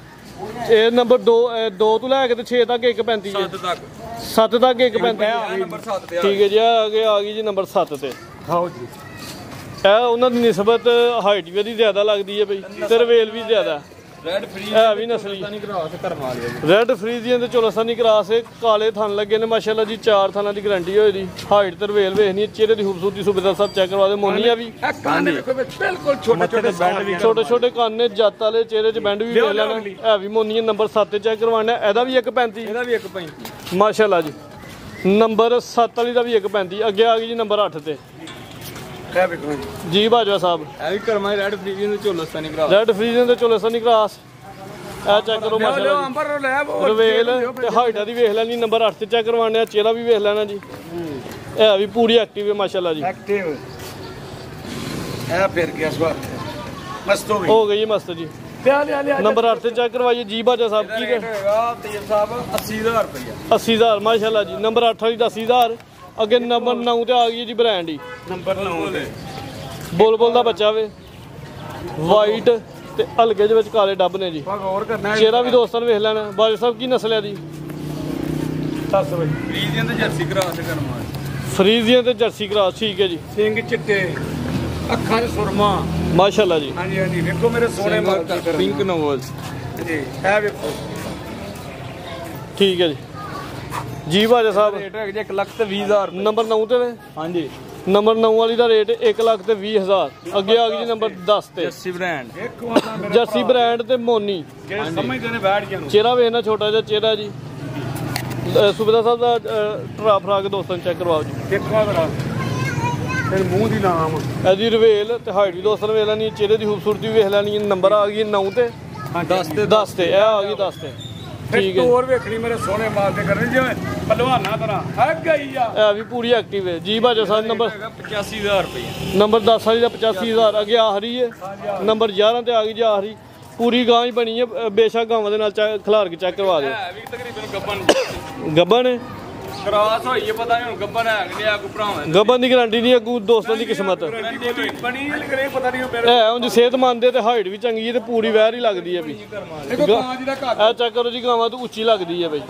ਇਹ ਨੰਬਰ 2 ਤੋਂ ਲੈ ਕੇ ਤੇ 6 ਤੱਕ 135 ਹੈ। 7 ਤੱਕ 7 ਤੱਕ 135 ਇਹ ਨੰਬਰ 7 ਤੇ ਠੀਕ ਹੈ ਜੀ। ਆ ਗਈ ਜੀ ਨੰਬਰ 7 ਤੇ। ਖਾਓ ਜੀ ਇਹ ਉਹਨਾਂ ਦੀ ਨਿਸਬਤ ਹਾਈਟ ਵੀ ਇਹਦੀ ਜ਼ਿਆਦਾ ਲੱਗਦੀ ਹੈ ਬਈ, ਤੇ ਰਵੇਲ ਵੀ ਜ਼ਿਆਦਾ। ਰੈਡ ਫਰੀ ਹੈ ਵੀ ਨਸਲੀ ਨਹੀਂ ਕਰਾਸ ਕਰਮਾ ਲਿਆ ਜੀ। ਰੈਡ ਫਰੀਜ਼ੀਅਨ ਤੇ ਚੋਲਸਤਾਨੀ ਕਰਾਸ ਹੈ, ਕਾਲੇ ਥਣ ਲੱਗੇ ਨੇ ਮਾਸ਼ਾਅੱਲਾ ਜੀ। 4 ਥਾਨਾਂ ਦੀ ਗਾਰੰਟੀ ਹੋਈ ਦੀ, ਹਾਈਟ ਤੇ ਰਵੇਲ ਵੇਖਣੀ, ਚਿਹਰੇ ਦੀ ਖੂਬਸੂਰਤੀ ਸੁਬੇਦਾਰ ਸਾਹਿਬ ਚੈੱਕ ਕਰਵਾ ਦੇ। ਮੋਨੀਆ ਵੀ ਇਹ ਕੰਨ ਵੇਖੋ ਬਿਲਕੁਲ ਛੋਟੇ ਛੋਟੇ ਬੈਂਡ ਵੀ ਛੋਟੇ ਛੋਟੇ ਕੰਨ ਨੇ, ਜੱਤ ਵਾਲੇ, ਚਿਹਰੇ 'ਚ ਬੈਂਡ ਵੀ ਵੇਖ ਲੈਣਾ। ਹੈ ਵੀ ਮੋਨੀਆ ਨੰਬਰ 7 ਤੇ ਚੈੱਕ ਕਰਵਾਉਣਾ। ਇਹਦਾ ਵੀ 135 ਇਹਦਾ ਵੀ 135 ਮਾਸ਼ਾਅੱਲਾ ਜੀ। ਨੰਬਰ 7 ਵਾਲੀ ਦਾ ਵੀ 135। ਅੱਗੇ ਆ ਗਈ ਜੀ ਨੰਬਰ 8 ਤੇ। ਇਹ ਵੇਖੋ ਜੀ ਬਾਜਵਾ ਸਾਹਿਬ ਇਹ ਵੀ ਕਰਮਾ ਰੈਡ ਫਰੀ ਨੂੰ ਝੋਲਸਤਾਨੀ ਕਰਾਸ। ਰੈਡ ਫਰੀਜ਼ਨ ਤੇ ਚੋਲਸਤਾਨੀ ਕਰਾਸ। ਇਹ ਚੈੱਕ ਕਰੋ ਮਾਸ਼ਾਅੱਲਾ ਜੀ। ਅੰਬਰ ਲੈ ਰਵੇਲ ਤੇ ਹਾਈਟਾਂ ਦੀ ਵੇਖ ਲੈਣੀ। ਨੰਬਰ 8 ਤੇ ਚੈੱਕ ਕਰਵਾਉਣੇ ਆ, ਚਿਹਰਾ ਵੀ ਵੇਖ ਲੈਣਾ ਜੀ। ਇਹ ਵੀ ਪੂਰੀ ਐਕਟਿਵ ਹੈ ਮਾਸ਼ਾਅੱਲਾ ਜੀ। ਐਕਟਿਵ ਇਹ ਫਿਰ ਗਿਆ ਸਵਾਦ ਮਸਤ ਹੋ ਗਈ ਹੋ ਗਈ ਮਸਤ ਜੀ। ਲਿਆ ਨੰਬਰ 8 ਤੇ ਚੈੱਕ ਕਰਵਾਈਏ ਜੀ ਬਾਜਾ ਸਾਹਿਬ। ਕੀ ਰੇਟ ਹੋਏਗਾ ਤਈਬ ਸਾਹਿਬ 80000 ਰੁਪਏ। 80000 ਮਾਸ਼ਾਅੱਲਾ ਜੀ। ਨੰਬਰ 8 ਵਾਲੀ ਦਾ 80000। ਅੱਗੇ ਨੰਬਰ 9 ਤੇ ਆ ਗਈ ਜੀ ਬ੍ਰਾਂਡ ਹੀ। ਨੰਬਰ 9 ਤੇ ਬੁਲਬੁਲ ਦਾ ਬੱਚਾ ਵੇ, ਵਾਈਟ ਤੇ ਹਲਕੇ ਦੇ ਵਿੱਚ ਕਾਲੇ ਡੱਬ ਨੇ ਜੀ। ਹੋਰ ਕਰਨਾ ਚਿਹਰਾ ਵੀ ਦੋਸਤਾਂ ਨੂੰ ਵੇਖ ਲੈਣਾ। ਬਾਜਾ ਸਾਹਿਬ ਕੀ ਨਸਲ ਹੈ ਦੀ? ਦੱਸ ਬਈ ਫਰੀਜ਼ੀਅਨ ਤੇ ਜਰਸੀ ਕਰਾਸ ਕਰਮਾ। ਫਰੀਜ਼ੀਅਨ ਤੇ ਜਰਸੀ ਕਰਾਸ। ਠੀਕ ਹੈ ਜੀ। ਸਿੰਘ ਚਿੱਟੇ ਅੱਖਾਂ 'ਚ ਸੁਰਮਾ। ਮਾਸ਼ਾਅੱਲਾ ਜੀ। ਹਾਂਜੀ ਹਾਂਜੀ ਵੇਖੋ ਮੇਰੇ ਸੋਹਣੇ ਮਾਲ ਦੀ ਪਿੰਕ ਨੋਵਲਸ। ਜੀ ਇਹ ਵੇਖੋ ਠੀਕ ਹੈ ਜੀ। ਜੀ ਬਾਜਾ ਸਾਹਿਬ ਰੇਟ ਹੈਗਾ ਜੀ 1,20,000 ਰੁਪਏ। ਨੰਬਰ 9 ਤੇ ਵੇ। ਹਾਂਜੀ ਨੰਬਰ 9 ਵਾਲੀ ਦਾ ਰੇਟ 1,20,000। ਅੱਗੇ ਆ ਗਈ ਜੀ ਨੰਬਰ 10 ਤੇ। Jersey brand. ਵੇਖੋ ਆਪਣਾ ਮੇਰਾ ਜਰਸੀ ਬ੍ਰਾਂਡ ਤੇ ਮੋਨੀ। ਜਿਹੜੇ ਸਮਝਦੇ ਨੇ ਬੈਠ ਜਾਣ ਚਿਹਰਾ ਵੇਖਣਾ, ਛੋਟਾ ਜਿਹਾ ਚਿਹਰਾ ਜੀ। ਸੁਬੇਦਾਰ ਸਾਹਿਬ ਦਾ ਟਰਾ ਫਰਾਕ ਦੋਸਤਾਂ ਨੂੰ ਚੈੱਕ ਕਰਵਾਓ ਜੀ। ਦੇਖੋ ਜਰਾ ਫਿਰ ਮੂੰਹ ਦੀ ਨਾਮ ਇਹਦੀ ਰਵੇਲ ਤੇ ਹਾਈਟ ਵੀ ਦੋਸਤਾਂ ਨੂੰ ਵੇਖ ਲੈਣੀ, ਚਿਹਰੇ ਦੀ ਖੂਬਸੂਰਤੀ ਵੀ ਵੇਖ ਲੈਣੀ। ਨੰਬਰ ਆ ਗਈ 9 ਤੇ 10 ਤੇ। ਇਹ ਆ ਗਈ 10 ਤੇ। ਠੀਕ ਹੈ। ਹੋਰ ਵੇਖਣੀ ਮੇਰੇ ਸੋਹਣੇ ਮਾਲ ਤੇ ਕਰਨ ਜਿਵੇਂ ਪਹਿਲਵਾਨਾਂ ਤਰ੍ਹਾਂ ਹੈ ਗਈ ਆ। ਇਹ ਵੀ ਪੂਰੀ ਐਕਟਿਵ ਹੈ ਜੀ ਬਾਜਾ ਸਾਹਿਬ। ਨੰਬਰ 85,000 ਰੁਪਏ। ਨੰਬਰ 10 ਵਾਲੀ ਦਾ 85,000। ਅੱਗੇ ਆਖਰੀ ਹੈ ਨੰਬਰ 11 ਤੇ ਆ ਗਈ ਜੀ ਆਖਰੀ। ਪੂਰੀ ਗਾਂ ਹੀ ਬਣੀ ਹੈ, ਬੇਸ਼ੱਕ ਗਾਵਾਂ ਦੇ ਨਾਲ ਖਿਲਾਰ ਕੇ ਚੈੱਕ ਕਰਵਾ ਦਿਓ। ਹੈ ਵੀ ਤਕਰੀਬਨ ਗੱਬਨ ਗੱਬਨ ਹੈ, ਕਰਾਸ ਹੋਈ ਹੈ, ਪਤਾ ਨਹੀਂ ਹੁਣ ਗੱਬਨ ਹੈ ਕਿ ਨਹੀਂ ਆ ਕੋ ਭਰਾਵਾਂ ਗੱਬਨ ਦੀ ਗਾਰੰਟੀ ਨਹੀਂ, ਅੱਗੂ ਦੋਸਤਾਂ ਦੀ ਕਿਸਮਤ ਬਣੀ ਨਹੀਂ ਪਤਾ ਨਹੀਂ ਮੇਰੇ ਹੈ। ਉਂਝ ਸਿਹਤਮੰਦ ਹੈ ਤੇ ਹਾਈਟ ਵੀ ਚੰਗੀ ਹੈ ਤੇ ਪੂਰੀ ਵਹਿਰ ਹੀ ਲੱਗਦੀ ਹੈ ਵੀ। ਦੇਖੋ ਕਾਂਜ ਦਾ ਘਰ ਇਹ ਚੈੱਕ ਕਰੋ ਜੀ, ਗਾਵਾਂ ਤੋਂ ਉੱਚੀ ਲੱਗਦੀ ਹੈ ਬਈ।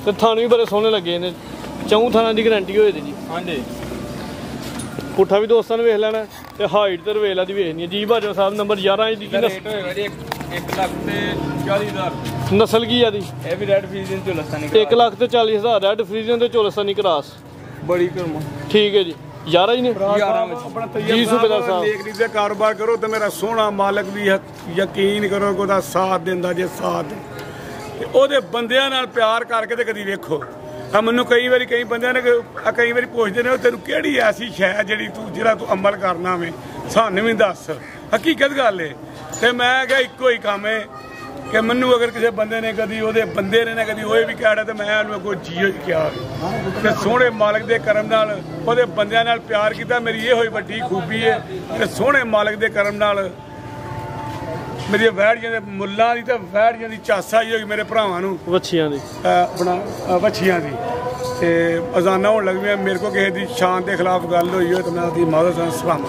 ਤੇ ਥਣ ਵੀ ਬੜੇ ਸੋਹਣੇ ਲੱਗੇ ਨੇ। 4 ਥਾਨਾਂ ਦੀ ਗਾਰੰਟੀ ਹੋਏ ਦੀ ਜੀ। ਹਾਂਜੀ ਪੁੱਠਾ ਵੀ ਦੋਸਤਾਂ ਨੇ ਵੇਖ ਲੈਣਾ ਤੇ ਹਾਈਟ ਤੇ ਰਵੇਲਾ ਦੀ ਵੇਖਣੀ ਹੈ ਜੀ। ਬਾਜਵਾ ਸਾਹਿਬ ਨੰਬਰ 11 ਦੀ ਕੀ ਰੇਟ ਹੋਏਗਾ ਜੀ 1,40,000। ਨਸਲ ਕੀ ਆ ਦੀ? ਇਹ ਵੀ ਰੈਡ ਫਰੀਜ਼ਨ ਤੋਂ ਲੱਸਾ ਨਹੀਂ 1,40,000 ਰੈਡ ਫਰੀਜ਼ਨ ਤੇ ਚੋਲਸਤਾਨੀ ਕਰਾਸ। ਬੜੀ ਕਰਮਾ। ਠੀਕ ਹੈ ਜੀ। 11 ਹੀ ਨੇ। 11 ਵਿੱਚ ਆਪਣਾ ਜੀ ਸੁਬੇਦਾਰ ਸਾਹਿਬ। ਲੇਖਰੀ ਦੇ ਕਾਰੋਬਾਰ ਕਰੋ ਤੇ ਮੇਰਾ ਸੋਹਣਾ ਮਾਲਕ ਵੀ ਯਕੀਨ ਕਰੋ ਕਿ ਉਹਦਾ ਸਾਥ ਦਿੰਦਾ ਜੇ ਸਾਥ ਤੇ ਉਹਦੇ ਬੰਦਿਆਂ ਨਾਲ ਪਿਆਰ ਕਰਕੇ ਤੇ ਕਦੀ ਵੇਖੋ। ਆ ਮੈਨੂੰ ਕਈ ਵਾਰੀ ਬੰਦਿਆਂ ਨੇ ਕਈ ਵਾਰੀ ਪੁੱਛਦੇ ਨੇ ਤੈਨੂੰ ਕਿਹੜੀ ਐਸੀ ਸ਼ੈ ਜਿਹੜਾ ਤੂੰ ਅਮਲ ਕਰਨਾ ਵੇ, ਸਾਨੂੰ ਵੀ ਦੱਸ। ਹਕੀਕਤ ਗੱਲ ਏ। ਤੇ ਮੈਂ ਕਿਹਾ ਇੱਕੋ ਹੀ ਕੰਮ ਏ ਕਿ ਮੈਨੂੰ ਅਗਰ ਕਿਸੇ ਬੰਦੇ ਨੇ ਕਦੀ ਉਹਦੇ ਬੰਦੇ ਨੇ ਕਦੀ ਉਹ ਵੀ ਕਹਿਣਾ ਤੇ ਮੈਂ ਉਹਨੂੰ ਕੋਈ ਜੀਓ ਕਿਹਾ ਤੇ ਸੋਹਣੇ ਮਾਲਕ ਦੇ ਕਰਮ ਨਾਲ ਉਹਦੇ ਬੰਦਿਆਂ ਨਾਲ ਪਿਆਰ ਕੀਤਾ। ਮੇਰੀ ਇਹ ਹੋਈ ਵੱਡੀ ਖੂਬੀ ਹੈ ਕਿ ਸੋਹਣੇ ਮਾਲਕ ਦੇ ਕਰਮ ਨਾਲ ਮੇਰੀਆਂ ਵਹਿੜੀਆਂ ਦੇ ਮੁੱਲਾਂ ਦੀ ਤੇ ਵਹਿੜੀਆਂ ਦੀ ਚਾਸਾ ਹੀ ਹੋਈ ਮੇਰੇ ਭਰਾਵਾਂ ਨੂੰ ਵੱਛੀਆਂ ਦੀ ਆਪਣਾ ਵੱਛੀਆਂ ਦੀ ਤੇ ਅਜ਼ਾਨਾਂ ਹੋਣ ਲੱਗ ਪਈਆਂ। ਮੇਰੇ ਕੋਲ ਕਿਸੇ ਦੀ ਸ਼ਾਨ ਦੇ ਖਿਲਾਫ ਗੱਲ ਹੋਈ ਹੋਏ ਤਾਂ ਮੈਂ ਉਹਦੀ ਮਾਜ਼ਰਤ ਨਾਲ ਸਲਾਮ